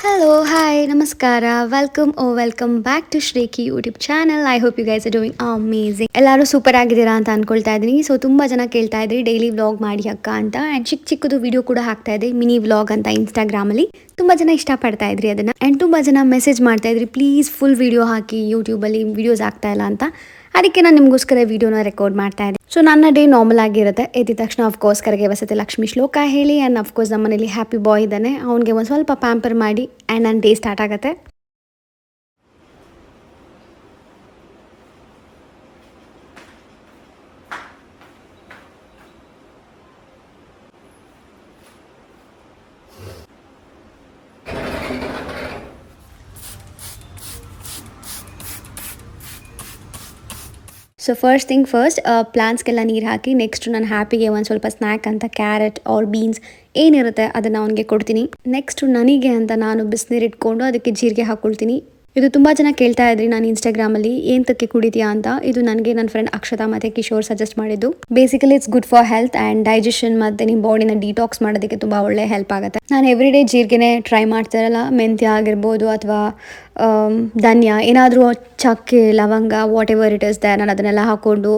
Hello, hi, namaskara. Welcome back to Shreki YouTube channel. I hope you guys are doing amazing. ಎಲ್ಲರೂ super ಆಗಿದ್ದೀರಾ ಅಂತ ಅನ್ಕೊಳ್ತಾ ಇದ್ದೀನಿ. So ತುಂಬಾ ಜನ ಕೇಳ್ತಾ ಇದ್ರಿ ಡೈಲಿ ವ್ಲಾಗ್ ಮಾಡಿ ಅಕ್ಕ ಅಂತ, ಅಂಡ್ ಚಿಕ್ಕದು ವಿಡಿಯೋ ಕೂಡ ಹಾಕ್ತಾ ಇದೆ, ಮಿನಿ ವ್ಲಾಗ್ ಅಂತ ಇನ್ಸ್ಟಾಗ್ರಾಮ್ ಅಲ್ಲಿ. ತುಂಬಾ ಜನ ಇಷ್ಟಪಡ್ತಾ ಇದ್ರಿ ಅದನ್ನ, ಅಂಡ್ ತುಂಬಾ ಜನ ಮೆಸೇಜ್ ಮಾಡ್ತಾ ಇದ್ರಿ please full video hockey, YouTube ಅಲ್ಲಿ ವಿಡಿಯೋಸ್ ಆಗ್ತಾ ಇಲ್ಲ ಅಂತ. ಅದಕ್ಕೆ ನಾನು ನಿಮಗೋಸ್ಕರ ವಿಡಿಯೋನ ರೆಕಾರ್ಡ್ ಮಾಡ್ತಾ ಇದ್ದೆ. ಸೊ ನನ್ನ ಡೇ ನಾರ್ಮಲ್ ಆಗಿರುತ್ತೆ. ಎದ್ದ ತಕ್ಷಣ ಅಫ್ಕೋರ್ಸ್ ಕರೆಗೆ ವಸತಿ ಲಕ್ಷ್ಮಿ ಶ್ಲೋಕ ಹೇಳಿ, ಆ್ಯಂಡ್ ಅಫ್ಕೋರ್ಸ್ ನಮ್ಮ ಮನೇಲಿ ಹ್ಯಾಪಿ ಬಾಯ್ ಇದ್ದಾನೆ, ಅವ್ನಿಗೆ ಒಂದು ಸ್ವಲ್ಪ ಪ್ಯಾಂಪರ್ ಮಾಡಿ ಆ್ಯಂಡ್ ನನ್ನ ಡೇ ಸ್ಟಾರ್ಟ್ ಆಗುತ್ತೆ. ಸೊ ಫಸ್ಟ್ ಥಿಂಗ್ ಫಸ್ಟ್, ಪ್ಲಾಂಟ್ಸ್ಗೆಲ್ಲ ನೀರು ಹಾಕಿ ನೆಕ್ಸ್ಟ್ ನಾನು ಹ್ಯಾಪಿಗೆ ಒಂದು ಸ್ವಲ್ಪ ಸ್ನ್ಯಾಕ್ ಅಂತ ಕ್ಯಾರೆಟ್ ಆರ್ ಬೀನ್ಸ್ ಏನಿರುತ್ತೆ ಅದನ್ನು ಅವನಿಗೆ ಕೊಡ್ತೀನಿ. ನೆಕ್ಸ್ಟ್ ನನಗೆ ಅಂತ ನಾನು ಬಿಸಿನೀರು ಇಟ್ಕೊಂಡು ಅದಕ್ಕೆ ಜೀರಿಗೆ ಹಾಕ್ಕೊಳ್ತೀನಿ. ಇದು ತುಂಬ ಜನ ಕೇಳ್ತಾ ಇದ್ರಿ ನಾನು ಇನ್ಸ್ಟಾಗ್ರಾಮಲ್ಲಿ ಏಂತಕ್ಕೆ ಕುಡಿತೀಯಾ ಅಂತ. ಇದು ನನಗೆ ನನ್ನ ಫ್ರೆಂಡ್ ಅಕ್ಷತಾ ಮತ್ತು ಕಿಶೋರ್ ಸಜೆಸ್ಟ್ ಮಾಡಿದ್ದು. Basically it's good for health and digestion, ಮತ್ತು ನಿಮ್ಮ ಬಾಡಿನ ಡಿಟಾಕ್ಸ್ ಮಾಡೋದಕ್ಕೆ ತುಂಬ ಒಳ್ಳೆ ಹೆಲ್ಪ್ ಆಗುತ್ತೆ. ನಾನು ಎವ್ರಿ ಡೇ ಜೀರಿಗೆನೇ ಟ್ರೈ ಮಾಡ್ತಾರಲ್ಲ, ಮೆಂತ್ಯ ಆಗಿರ್ಬೋದು ಅಥವಾ ಧನ್ಯ, ಏನಾದರೂ ಚಕ್ಕೆ ಲವಂಗ what ever it is the, ನಾನು ಅದನ್ನೆಲ್ಲ ಹಾಕ್ಕೊಂಡು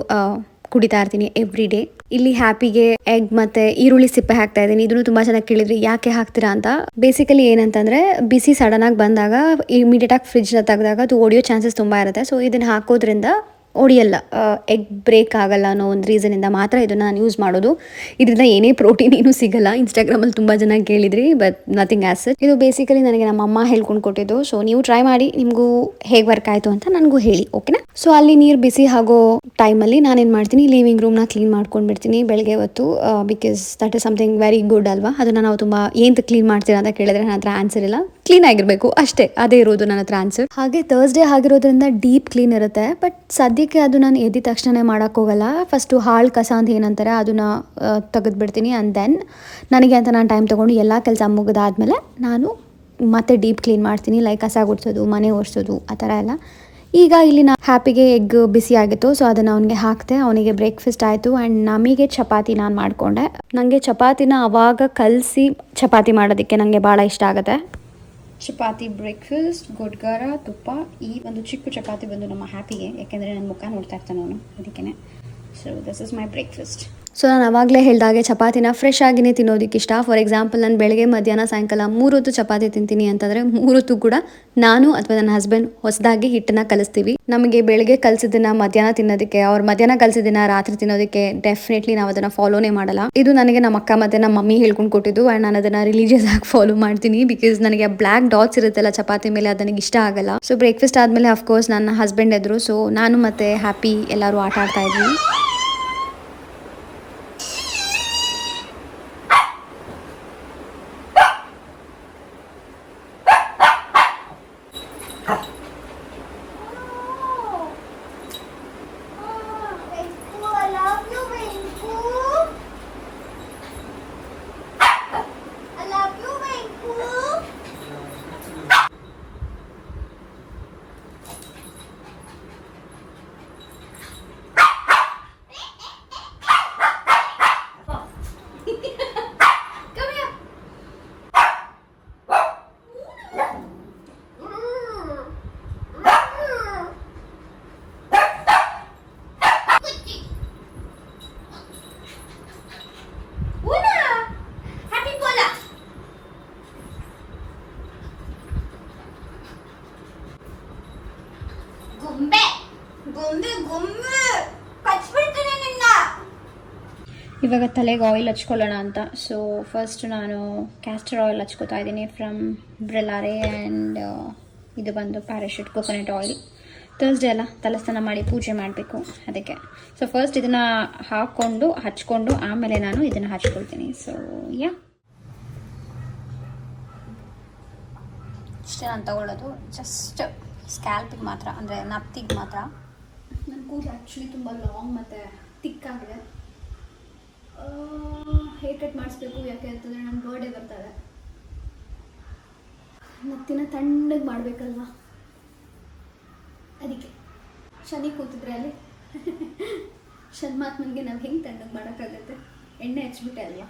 ಕುಡಿತಾ ಇರ್ತೀನಿ ಎವ್ರಿ ಡೇ. ಇಲ್ಲಿ ಹ್ಯಾಪಿಗೆ ಎಗ್ ಮತ್ತೆ ಈರುಳ್ಳಿ ಸಿಪ್ಪೆ ಹಾಕ್ತಾ ಇದ್ದೀನಿ. ಇದನ್ನು ತುಂಬಾ ಚೆನ್ನಾಗಿ ಕೇಳಿದ್ರಿ ಯಾಕೆ ಹಾಕ್ತೀರಾ ಅಂತ. ಬೇಸಿಕಲಿ ಏನಂತಂದ್ರೆ ಬಿಸಿ ಸಡನ್ ಆಗಿ ಬಂದಾಗ ಇಮಿಡಿಯೇಟ್ ಆಗಿ ಫ್ರಿಡ್ಜ್ ತೆಗೆದಾಗ ಅದು ಒಡೆಯೋ ಚಾನ್ಸಸ್ ತುಂಬಾ ಇರುತ್ತೆ. ಸೊ ಇದನ್ನ ಹಾಕೋದ್ರಿಂದ ಒಡೆಯಲ್ಲ, ಎಗ್ ಬ್ರೇಕ್ ಆಗಲ್ಲ ಅನ್ನೋ ಒಂದು ರೀಸನಿಂದ ಮಾತ್ರ ಇದನ್ನು ನಾನು ಯೂಸ್ ಮಾಡೋದು. ಇದರಿಂದ ಏನೇ ಪ್ರೋಟೀನ್ ಏನೂ ಸಿಗಲ್ಲ. ಇನ್ಸ್ಟಾಗ್ರಾಮಲ್ಲಿ ತುಂಬ ಜನ ಕೇಳಿದ್ರಿ, ಬಟ್ ನಥಿಂಗ್ ಆಸ್ ಸಚ್. ಇದು ಬೇಸಿಕಲಿ ನನಗೆ ನಮ್ಮ ಅಮ್ಮ ಹೇಳ್ಕೊಂಡು ಕೊಟ್ಟಿದ್ದು. ಸೊ ನೀವು ಟ್ರೈ ಮಾಡಿ, ನಿಮಗೂ ಹೇಗೆ ವರ್ಕ್ ಆಯಿತು ಅಂತ ನನಗೂ ಹೇಳಿ, ಓಕೆನಾ. ಸೊ ಅಲ್ಲಿ ನೀರು ಬಿಸಿ ಆಗೋ ಟೈಮಲ್ಲಿ ನಾನೇನು ಮಾಡ್ತೀನಿ, ಲಿವಿಂಗ್ ರೂಮ್ನ ಕ್ಲೀನ್ ಮಾಡ್ಕೊಂಡ್ಬಿಡ್ತೀನಿ ಬೆಳಗ್ಗೆ ಹೊತ್ತು. Because that is something very good ಅಲ್ವಾ. ಅದನ್ನು ನಾವು ತುಂಬ ಏನಂತ ಕ್ಲೀನ್ ಮಾಡ್ತೀರಾ ಅಂತ ಕೇಳಿದ್ರೆ ನನ್ನ ಹತ್ರ ಆನ್ಸರ್ ಇಲ್ಲ. ಕ್ಲೀನ್ ಆಗಿರಬೇಕು ಅಷ್ಟೇ, ಅದೇ ಇರೋದು ನನ್ನ ಹತ್ರ ಆನ್ಸರ್. ಹಾಗೆ ಥರ್ಸ್ಡೇ ಆಗಿರೋದ್ರಿಂದ ಡೀಪ್ ಕ್ಲೀನ್ ಇರುತ್ತೆ. ಬಟ್ ಸದ್ಯಕ್ಕೆ ಅದು ನಾನು ಎದ್ದ ತಕ್ಷಣ ಮಾಡೋಕ್ಕೋಗಲ್ಲ. ಫಸ್ಟು ಹಾಳು ಕಸ ಅಂತ ಏನಂತಾರೆ ಅದನ್ನು ತೆಗೆದುಬಿಡ್ತೀನಿ. ಆ್ಯಂಡ್ ದೆನ್ ನನಗೆ ಅಂತ ನಾನು ಟೈಮ್ ತೊಗೊಂಡು ಎಲ್ಲ ಕೆಲಸ ಮುಗಿದಾದ್ಮೇಲೆ ನಾನು ಮತ್ತೆ ಡೀಪ್ ಕ್ಲೀನ್ ಮಾಡ್ತೀನಿ. ಲೈಕ್ ಕಸ ಗುಡಿಸೋದು, ಮನೆ ಒರೆಸೋದು, ಆ ಥರ ಎಲ್ಲ. ಈಗ ಇಲ್ಲಿ ನಾ ಹ್ಯಾಪಿಗೆ ಎಗ್ ಬಿಸಿ ಆಗಿತ್ತು, ಸೊ ಅದನ್ನು ಅವನಿಗೆ ಹಾಕಿದೆ. ಅವನಿಗೆ ಬ್ರೇಕ್ಫಾಸ್ಟ್ ಆಯಿತು. ಆ್ಯಂಡ್ ನಮಗೆ ಚಪಾತಿ ನಾನು ಮಾಡಿಕೊಂಡೆ. ನನಗೆ ಚಪಾತಿನ ಅವಾಗ ಕಲಸಿ ಚಪಾತಿ ಮಾಡೋದಕ್ಕೆ ನನಗೆ ಭಾಳ ಇಷ್ಟ ಆಗುತ್ತೆ. ಚಪಾತಿ ಬ್ರೇಕ್ಫಾಸ್ಟ್, ಗೊಡ್ಗಾರ, ತುಪ್ಪ. ಈ ಒಂದು ಚಿಕ್ಕ ಚಪಾತಿ ಬಂದು ನಮ್ಮ ಹ್ಯಾಪಿಗೆ, ಯಾಕೆಂದರೆ ನನ್ನ ಮುಖ ನೋಡ್ತಾ ಇರ್ತಾನೆ ಅವನು, ಅದಕ್ಕೇ. So this is my breakfast. So ನಾನು ಆವಾಗಲೇ ಹೇಳಿದಾಗೆ ಚಪಾತಿನ ಫ್ರೆಶ್ ಆಗಿನೇ ತಿನ್ನೋದಕ್ಕೆ ಇಷ್ಟ. ಫಾರ್ ಎಕ್ಸಾಂಪಲ್ ನಾನು ಬೆಳಗ್ಗೆ ಮಧ್ಯಾಹ್ನ ಸಾಯಂಕಾಲ 3 ಹೊತ್ತು ಚಪಾತಿ ತಿಂತೀನಿ ಅಂತಂದರೆ 3 ಹೊತ್ತು ಕೂಡ ನಾನು ಅಥವಾ ನನ್ನ ಹಸ್ಬೆಂಡ್ ಹೊಸದಾಗಿ ಹಿಟ್ಟನ್ನು ಕಲಿಸ್ತೀವಿ. ನಮಗೆ ಬೆಳಗ್ಗೆ ಕಲಿಸಿದ್ದನ್ನ ಮಧ್ಯಾಹ್ನ ತಿನ್ನೋದಕ್ಕೆ, ಅವ್ರು ಮಧ್ಯಾಹ್ನ ಕಲಿಸಿದ್ದನ್ನ ರಾತ್ರಿ ತಿನ್ನೋದಕ್ಕೆ ಡೆಫಿನೆಟ್ಲಿ ನಾವು ಅದನ್ನು ಫಾಲೋನೇ ಮಾಡಲ್ಲ. ಇದು ನನಗೆ ನಮ್ಮ ಅಕ್ಕ ಮತ್ತು ನಮ್ಮ ಮಮ್ಮಿ ಹೇಳ್ಕೊಂಡು ಕೊಟ್ಟಿದ್ದು. ಆ್ಯಂಡ್ ನಾನು ಅದನ್ನು ರಿಲೀಜಿಯಸ್ ಆಗಿ ಫಾಲೋ ಮಾಡ್ತೀನಿ. ಬಿಕಾಸ್ ನನಗೆ ಬ್ಲ್ಯಾಕ್ ಡಾಟ್ಸ್ ಇರುತ್ತಲ್ಲ ಚಪಾತಿ ಮೇಲೆ, ಅದು ನನಗೆ ಇಷ್ಟ ಆಗಲ್ಲ. ಸೊ ಬ್ರೇಕ್ಫಾಸ್ಟ್ ಆದಮೇಲೆ ಅಫ್ಕೋರ್ಸ್ ನನ್ನ ಹಸ್ಬೆಂಡ್ ಎದ್ರು. ಸೊ ನಾನು ಮತ್ತು ಹ್ಯಾಪಿ ಎಲ್ಲರೂ ಆಟ ಆಡ್ತಾ ಇದ್ವಿ. ಇವಾಗ ತಲೆಗೆ ಆಯಿಲ್ ಹಚ್ಕೊಳ್ಳೋಣ ಅಂತ. ಸೊ ಫಸ್ಟ್ ನಾನು ಕ್ಯಾಸ್ಟರ್ ಆಯಿಲ್ ಹಚ್ಕೋತಾ ಇದ್ದೀನಿ ಫ್ರಮ್ ಬ್ರೆಲಾರೆ. ಆ್ಯಂಡ್ ಇದು ಬಂದು ಪ್ಯಾರಾಶೂಟ್ ಕೊಕೊನಟ್ ಆಯಿಲ್. ಥರ್ಸ್ಡೇ ಅಲ್ಲ, ತಲೆಸ್ನಾನ ಮಾಡಿ ಪೂಜೆ ಮಾಡಬೇಕು, ಅದಕ್ಕೆ. ಸೊ ಫಸ್ಟ್ ಇದನ್ನು ಹಚ್ಕೊಂಡು ಆಮೇಲೆ ನಾನು ಇದನ್ನು ಹಚ್ಕೊಳ್ತೀನಿ. ಸೊ ಇಷ್ಟೇ ನಾನು ತಗೊಳ್ಳೋದು. ಜಸ್ಟ್ ಸ್ಕ್ಯಾಲ್ಪಿಗೆ ಮಾತ್ರ, ಅಂದರೆ ನತ್ತಿಗೆ ಮಾತ್ರ. ನನ್ನ ಕೂದಲು ಆ್ಯಕ್ಚುಲಿ ತುಂಬ ಲಾಂಗ್ ಮತ್ತು ತಿಕ್ಕಾಗಿದೆ. ಹೇರ್ ಕಟ್ ಮಾಡಿಸ್ಬೇಕು, ಯಾಕೆ ಅಂತಂದರೆ ನನ್ನ ಬರ್ಡೇ ಬರ್ತಾರೆ. ನತ್ತಿನ ತಣ್ಣಗೆ ಮಾಡಬೇಕಲ್ವ, ಅದಕ್ಕೆ. ಶನಿ ಕೂತಿದ್ರೆ ಅಲ್ಲಿ ಶನ್ಮಾತ್ಮನಿಗೆ ನಾವು ಹೆಂಗೆ ತಣ್ಣಗೆ ಮಾಡೋಕ್ಕಾಗತ್ತೆ ಎಣ್ಣೆ ಹಚ್ಬಿಟ್ಟೆ ಅಲ್ವಾ,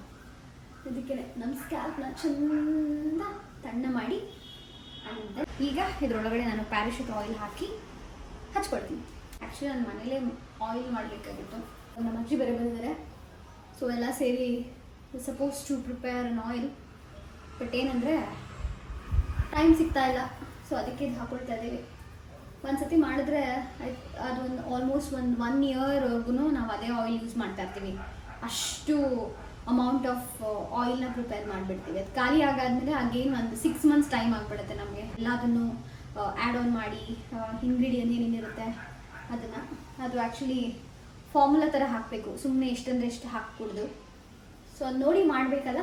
ಇದಕ್ಕೆ ನಮ್ಮ ಸ್ಕ್ಯಾಲ್ಪ್ನ ಚೆಂದ ತಣ್ಣ ಮಾಡಿ ಅಂತ ಈಗ ಇದರೊಳಗಡೆ ನಾನು ಪ್ಯಾರಾಶೂಟ್ ಆಯಿಲ್ ಹಾಕಿ ಹಚ್ಕೊಳ್ತೀನಿ. ಆ್ಯಕ್ಚುಲಿ ನಾನು ಮನೇಲೇ ಆಯಿಲ್ ಮಾಡಬೇಕಾಗಿತ್ತು, ನಮ್ಮ ಅಜ್ಜಿ ಬೇರೆ ಬಂದಿದ್ದಾರೆ. ಸೊ ಎಲ್ಲ ಸೇರಿ suppose to prepare on oil, but ಏನಂದರೆ ಟೈಮ್ ಸಿಗ್ತಾ ಇಲ್ಲ. ಸೊ ಅದಕ್ಕೆ ಇದು ಹಾಕೊಳ್ತಾ ಇದ್ದೀವಿ. ಒಂದು ಸತಿ ಮಾಡಿದ್ರೆ ಅದೊಂದು ಆಲ್ಮೋಸ್ಟ್ ಒನ್ ಇಯರ್ವರೆಗೂ ನಾವು ಅದೇ ಆಯಿಲ್ ಯೂಸ್ ಮಾಡ್ತಾ ಇರ್ತೀವಿ. ಅಷ್ಟು ಅಮೌಂಟ್ ಆಫ್ ಆಯಿಲ್ನ ಪ್ರಿಪೇರ್ ಮಾಡಿಬಿಡ್ತೀವಿ. ಅದು ಖಾಲಿ ಆಗಾದ್ಮೇಲೆ ಅಗೇನ್ ಒಂದು 6 months ಟೈಮ್ ಆಗಿಬಿಡುತ್ತೆ ನಮಗೆ ಎಲ್ಲದನ್ನು ಆ್ಯಡ್ ಆನ್ ಮಾಡಿ ಇಂಗ್ರೀಡಿಯೆಂಟ್ ಏನೇನಿರುತ್ತೆ ಅದನ್ನು. ಅದು ಆ್ಯಕ್ಚುಲಿ ಫಾರ್ಮುಲಾ ಥರ ಹಾಕಬೇಕು, ಸುಮ್ಮನೆ ಎಷ್ಟಂದರೆ ಎಷ್ಟು ಹಾಕ್ಕೊಡ್ದು. ಸೊ ಅದು ನೋಡಿ ಮಾಡಬೇಕಲ್ಲ,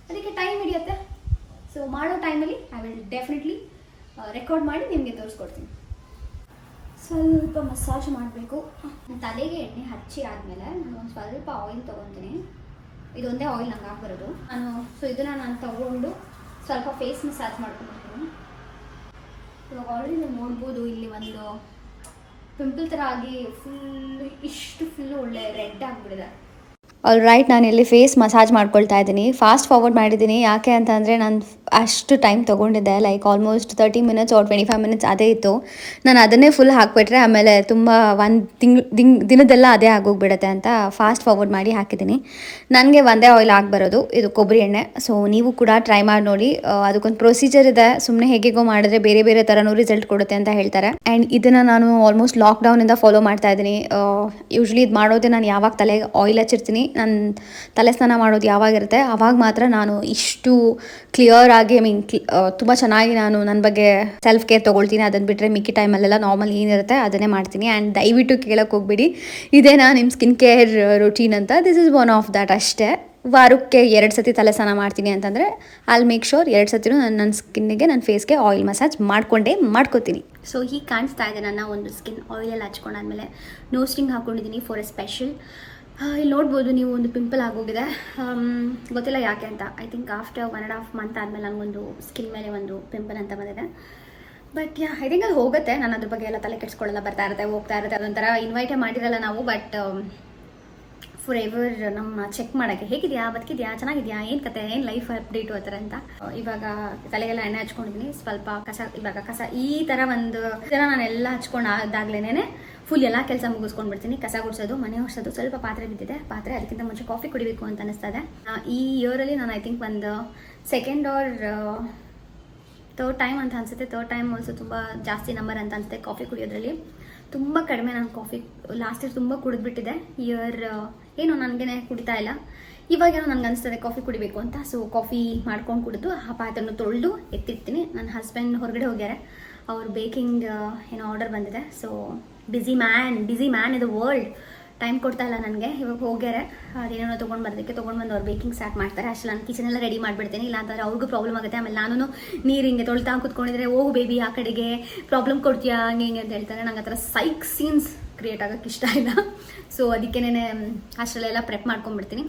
ಅದಕ್ಕೆ ಟೈಮ್ ಹಿಡಿಯುತ್ತೆ. ಸೊ ಮಾಡೋ ಟೈಮಲ್ಲಿ ಐ ವಿಲ್ ಡೆಫಿನೆಟ್ಲಿ ರೆಕಾರ್ಡ್ ಮಾಡಿ ನಿಮಗೆ ತೋರಿಸ್ಕೊಡ್ತೀನಿ. ಸ್ವಲ್ಪ ಮಸಾಜ್ ಮಾಡಬೇಕು. ತಲೆಗೆ ಎಣ್ಣೆ ಹಚ್ಚಿ ಆದಮೇಲೆ ನಾನು ಒಂದು ಸ್ವಲ್ಪ ಆಯಿಲ್ ತೊಗೊತೀನಿ. ಇದೊಂದೇ ಆಯಿಲ್ ನಂಗೆ ಹಾಕ್ಬರೋದು ಸೊ ಇದನ್ನು ನಾನು ತೊಗೊಂಡು ಸ್ವಲ್ಪ ಫೇಸ್ ಮಸಾಜ್ ಮಾಡ್ಕೊಂಡ್ಬಿಡ್ತೀನಿ. ಇವಾಗ ಆಲ್ರೆಡಿ ನೀವು ನೋಡ್ಬೋದು, ಇಲ್ಲಿ ಒಂದು ಪಿಂಪಲ್ ಥರ ಆಗಿ ಫುಲ್ಲು ಒಳ್ಳೆ ರೆಡ್ ಆಗಿಬಿಡಿದೆ. ಆಲ್ ರೈಟ್, ನಾನು ಇಲ್ಲಿ ಫೇಸ್ ಮಸಾಜ್ ಮಾಡ್ಕೊಳ್ತಾ ಇದ್ದೀನಿ. ಫಾಸ್ಟ್ ಫಾರ್ವರ್ಡ್ ಮಾಡಿದ್ದೀನಿ. ಯಾಕೆ ಅಂತಂದರೆ ನಾನು ಅಷ್ಟು ಟೈಮ್ ತೊಗೊಂಡಿದ್ದೆ, like almost 30 minutes or 25 minutes ಅದೇ ಇತ್ತು. ನಾನು ಅದನ್ನೇ ಫುಲ್ ಹಾಕಿಬಿಟ್ರೆ ಆಮೇಲೆ ತುಂಬ ಒಂದು ದಿನದೆಲ್ಲ ಅದೇ ಆಗೋಗ್ಬಿಡುತ್ತೆ ಅಂತ ಫಾಸ್ಟ್ ಫಾರ್ವರ್ಡ್ ಮಾಡಿ ಹಾಕಿದ್ದೀನಿ. ನನಗೆ ಒಂದೇ ಆಯಿಲ್ ಆಗಿಬರೋದು, ಇದು ಕೊಬ್ಬರಿ ಎಣ್ಣೆ. ಸೊ ನೀವು ಕೂಡ ಟ್ರೈ ಮಾಡಿ ನೋಡಿ. ಅದಕ್ಕೊಂದು ಪ್ರೊಸೀಜರ್ ಇದೆ, ಸುಮ್ಮನೆ ಹೇಗೇಗೋ ಮಾಡಿದ್ರೆ ಬೇರೆ ಬೇರೆ ಥರನೂ ರಿಸಲ್ಟ್ ಕೊಡುತ್ತೆ ಅಂತ ಹೇಳ್ತಾರೆ. ಆ್ಯಂಡ್ ಇದನ್ನು ನಾನು ಆಲ್ಮೋಸ್ಟ್ ಲಾಕ್ಡೌನಿಂದ ಫಾಲೋ ಮಾಡ್ತಾ ಇದ್ದೀನಿ. ಯೂಶ್ವಲಿ ಇದು ಮಾಡೋದೇ ನಾನು ಯಾವಾಗ ತಲೆಗೆ ಆಯಿಲ್ ಹಚ್ಚಿರ್ತೀನಿ, ನನ್ನ ತಲೆ ಸ್ನಾನ ಮಾಡೋದು ಯಾವಾಗಿರುತ್ತೆ ಆವಾಗ ಮಾತ್ರ ನಾನು ಇಷ್ಟು ಕ್ಲಿಯರ್ ಆಗಿ ತುಂಬ ಚೆನ್ನಾಗಿ ನಾನು ನನ್ನ ಬಗ್ಗೆ ಸೆಲ್ಫ್ ಕೇರ್ ತೊಗೊಳ್ತೀನಿ. ಅದನ್ನು ಬಿಟ್ಟರೆ ಮಿಕ್ಕಿ ಟೈಮಲ್ಲೆಲ್ಲ ನಾರ್ಮಲ್ ಏನಿರುತ್ತೆ ಅದನ್ನೇ ಮಾಡ್ತೀನಿ. ಆ್ಯಂಡ್ ದಯವಿಟ್ಟು ಕೇಳೋಕ್ಕೆ ಹೋಗ್ಬಿಡಿ ಇದೇನಾ ನಿಮ್ಮ ಸ್ಕಿನ್ ಕೇರ್ ರುಟೀನ್ ಅಂತ. This is one of that ಅಷ್ಟೇ. ವಾರಕ್ಕೆ 2 ಸತಿ ತಲೆ ಸ್ನಾನ ಮಾಡ್ತೀನಿ ಅಂತಂದರೆ ಐ ವಿಲ್ ಮೇಕ್ ಶೋರ್ 2 ಸತಿನೂ ನನ್ನ ಸ್ಕಿನ್ನಿಗೆ, ನನ್ನ ಫೇಸ್ಗೆ ಆಯಿಲ್ ಮಸಾಜ್ ಮಾಡ್ಕೊತೀನಿ. ಸೊ ಹೀಗೆ ಕಾಣಿಸ್ತಾ ಇದೆ ನನ್ನ ಒಂದು ಸ್ಕಿನ್. ಆಯಿಲೆಲ್ಲ ಹಚ್ಕೊಂಡಾದ್ಮೇಲೆ ನೋಸ್ ರಿಂಗ್ ಹಾಕ್ಕೊಂಡಿದ್ದೀನಿ ಫಾರ್ ಎ ಸ್ಪೆಷಲ್. ಇಲ್ಲಿ ನೋಡ್ಬೋದು ನೀವು, ಒಂದು ಪಿಂಪಲ್ ಆಗೋಗಿದೆ. ಗೊತ್ತಿಲ್ಲ ಯಾಕೆ ಅಂತ. ಐ ಥಿಂಕ್ ಆಫ್ಟರ್ 1.5 month ಆದಮೇಲೆ ನನಗೊಂದು ಸ್ಕಿನ್ ಮೇಲೆ ಒಂದು ಪಿಂಪಲ್ ಅಂತ ಬಂದಿದೆ. ಬಟ್ ಐ ಥಿಂಕ್ ಅದು ಹೋಗುತ್ತೆ. ನಾನು ಅದ್ರ ಬಗ್ಗೆ ಎಲ್ಲ ತಲೆ ಕೆಡಿಸ್ಕೊಳ್ಳಲ್ಲ, ಬರ್ತಾ ಇರುತ್ತೆ ಹೋಗ್ತಾ ಇರುತ್ತೆ. ಅದೊಂಥರ ಇನ್ವೈಟೇ ಮಾಡಿರಲ್ಲ ನಾವು, ಬಟ್ ಫಾರ್ ಎವರ್ ನಮ್ಮ ಚೆಕ್ ಮಾಡೋಕ್ಕೆ ಹೇಗಿದೆಯಾ, ಬದುಕಿದೆಯಾ, ಚೆನ್ನಾಗಿದೆಯಾ, ಏನು ಕತೆ, ಏನು ಲೈಫ್ ಅಪ್ಡೇಟು ಆ ಥರ ಅಂತ. ಇವಾಗ ತಲೆಗೆಲ್ಲ ಎಣ್ಣೆ ಹಚ್ಕೊಂಡಿದ್ದೀನಿ. ಸ್ವಲ್ಪ ಕಸ ಈ ಥರ ಒಂದು ನಾನೆಲ್ಲ ಹಚ್ಕೊಂಡು ಆದಾಗ್ಲೇನೆ ಫುಲ್ ಎಲ್ಲ ಕೆಲಸ ಮುಗಿಸ್ಕೊಂಡ್ಬಿಡ್ತೀನಿ. ಕಸ ಗುಡಿಸೋದು, ಮನೆ ಹೊಡ್ಸೋದು, ಸ್ವಲ್ಪ ಪಾತ್ರೆ ಬಿದ್ದಿದೆ. ಅದಕ್ಕಿಂತ ಮುಂಚೆ ಕಾಫಿ ಕುಡಿಬೇಕು ಅಂತ ಅನಿಸ್ತಾ ಇದೆ. ಈ ಇಯರಲ್ಲಿ ನಾನು ಐ ಥಿಂಕ್ ಒಂದು 2nd or 3rd ಟೈಮ್ ಅಂತ ಅನಿಸುತ್ತೆ. 3rd ಟೈಮ್ ಆಲ್ಸೋ ತುಂಬ ಜಾಸ್ತಿ ನಂಬರ್ ಅಂತ ಅನಿಸುತ್ತೆ ಕಾಫಿ ಕುಡಿಯೋದ್ರಲ್ಲಿ. ತುಂಬ ಕಡಿಮೆ ನಾನು ಕಾಫಿ ಲಾಸ್ಟ್ ಇಯರ್ ತುಂಬ ಕುಡಿದ್ಬಿಟ್ಟಿದೆ. ಇಯರ್ ಏನೋ ನನಗೇನೆ ಕುಡಿತಾ ಇಲ್ಲ. ಇವಾಗೇನೋ ನನಗೆ ಅನಿಸ್ತದೆ ಕಾಫಿ ಕುಡಿಬೇಕು ಅಂತ. ಸೊ ಕಾಫಿ ಮಾಡ್ಕೊಂಡು ಕುಡಿದು ಆ ಪಾತ್ರೆನ ತೊಳೆದು ಎತ್ತಿರ್ತೀನಿ. ನನ್ನ ಹಸ್ಬೆಂಡ್ ಹೊರಗಡೆ ಹೋಗ್ಯಾರೆ, ಅವ್ರು ಬೇಕಿಂಗ್ ಏನೋ ಆರ್ಡರ್ ಬಂದಿದೆ. So busy man in the world, time ಕೊಡ್ತಾ ಇಲ್ಲ ನನಗೆ. ಇವಾಗ ಹೋಗ್ಯಾರೆ, ಅದೇನೋ ತೊಗೊಂಡು ಬಂದು ಅವ್ರು ಬೇಕಿಂಗ್ ಸ್ಟಾರ್ಟ್ ಮಾಡ್ತಾರೆ. ಅಷ್ಟು ನಾನು ಕಿಚನೆಲ್ಲ ರೆಡಿ ಮಾಡಿಬಿಡ್ತೀನಿ, ಇಲ್ಲಾಂತಂದರೆ ಅವ್ರಿಗೂ ಪ್ರಾಬ್ಲಮ್ ಆಗುತ್ತೆ. ಆಮೇಲೆ ನಾನು ನೀರು ಹಿಂಗೆ ತೊಳ್ತಾ ಕೂತ್ಕೊಂಡಿದ್ರೆ ಹೋಗು ಬೇಬಿ ಆ ಕಡೆಗೆ, ಪ್ರಾಬ್ಲಮ್ ಕೊಡ್ತೀಯಾ ಹಂಗೆ ಹಿಂಗೆ ಅಂತ ಹೇಳ್ತಾರೆ. ನಂಗೆ ಆ ಥರ ಸೈಕ್ ಸೀನ್ಸ್ ಕ್ರಿಯೇಟ್ ಆಗೋಕ್ಕೆ ಇಷ್ಟ ಇಲ್ಲ. ಸೊ ಅದಕ್ಕೇನೆ ಅಷ್ಟರಲ್ಲೆಲ್ಲ ಪ್ರೆಪ್ ಮಾಡ್ಕೊಂಡ್ಬಿಡ್ತೀನಿ.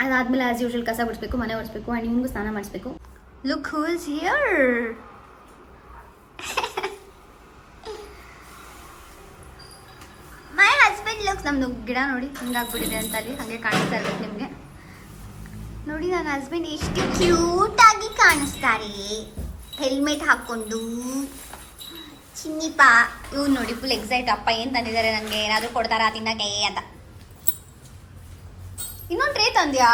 ಅದಾದಮೇಲೆ ಆ್ಯಸ್ ಯೂಶುವಲ್ ಕಸ ಬಿಡಿಸ್ಬೇಕು, ಮನೆ ಒರೆಸ್ಬೇಕು, ಆ್ಯಂಡ್ ನಿಮಗೂ ಸ್ನಾನ ಮಾಡಿಸ್ಬೇಕು. Look who is here. My husband looks. ನಮ್ಮದು ಗಿಡ ನೋಡಿ ಹಿಂಗಾಗ್ಬಿಟ್ಟಿದೆ ಅಂತ ಅಲ್ಲಿ ಹಾಗೆ ಕಾಣಿಸ್ತಾ ಇರ್ಬೇಕು ನಿಮಗೆ. ನೋಡಿ ನನ್ನ ಹಸ್ಬೆಂಡ್ ಎಷ್ಟು ಕ್ಯೂಟಾಗಿ ಕಾಣಿಸ್ತಾರೆ, ಹೆಲ್ಮೆಟ್ ಹಾಕ್ಕೊಂಡು. ಚಿನ್ನಿಪ್ಪ ಇವ್ರು ನೋಡಿ ಫುಲ್ ಎಕ್ಸೈಟ್. ಅಪ್ಪ ಏನು ತಂದಿದ್ದಾರೆ ನನಗೆ, ಏನಾದರೂ ಕೊಡ್ತಾರಾ ತಿನ್ನಕ್ಕೆ ಅಂತ. ಇನ್ನೊಂದು tray ತಂದ್ಯಾ?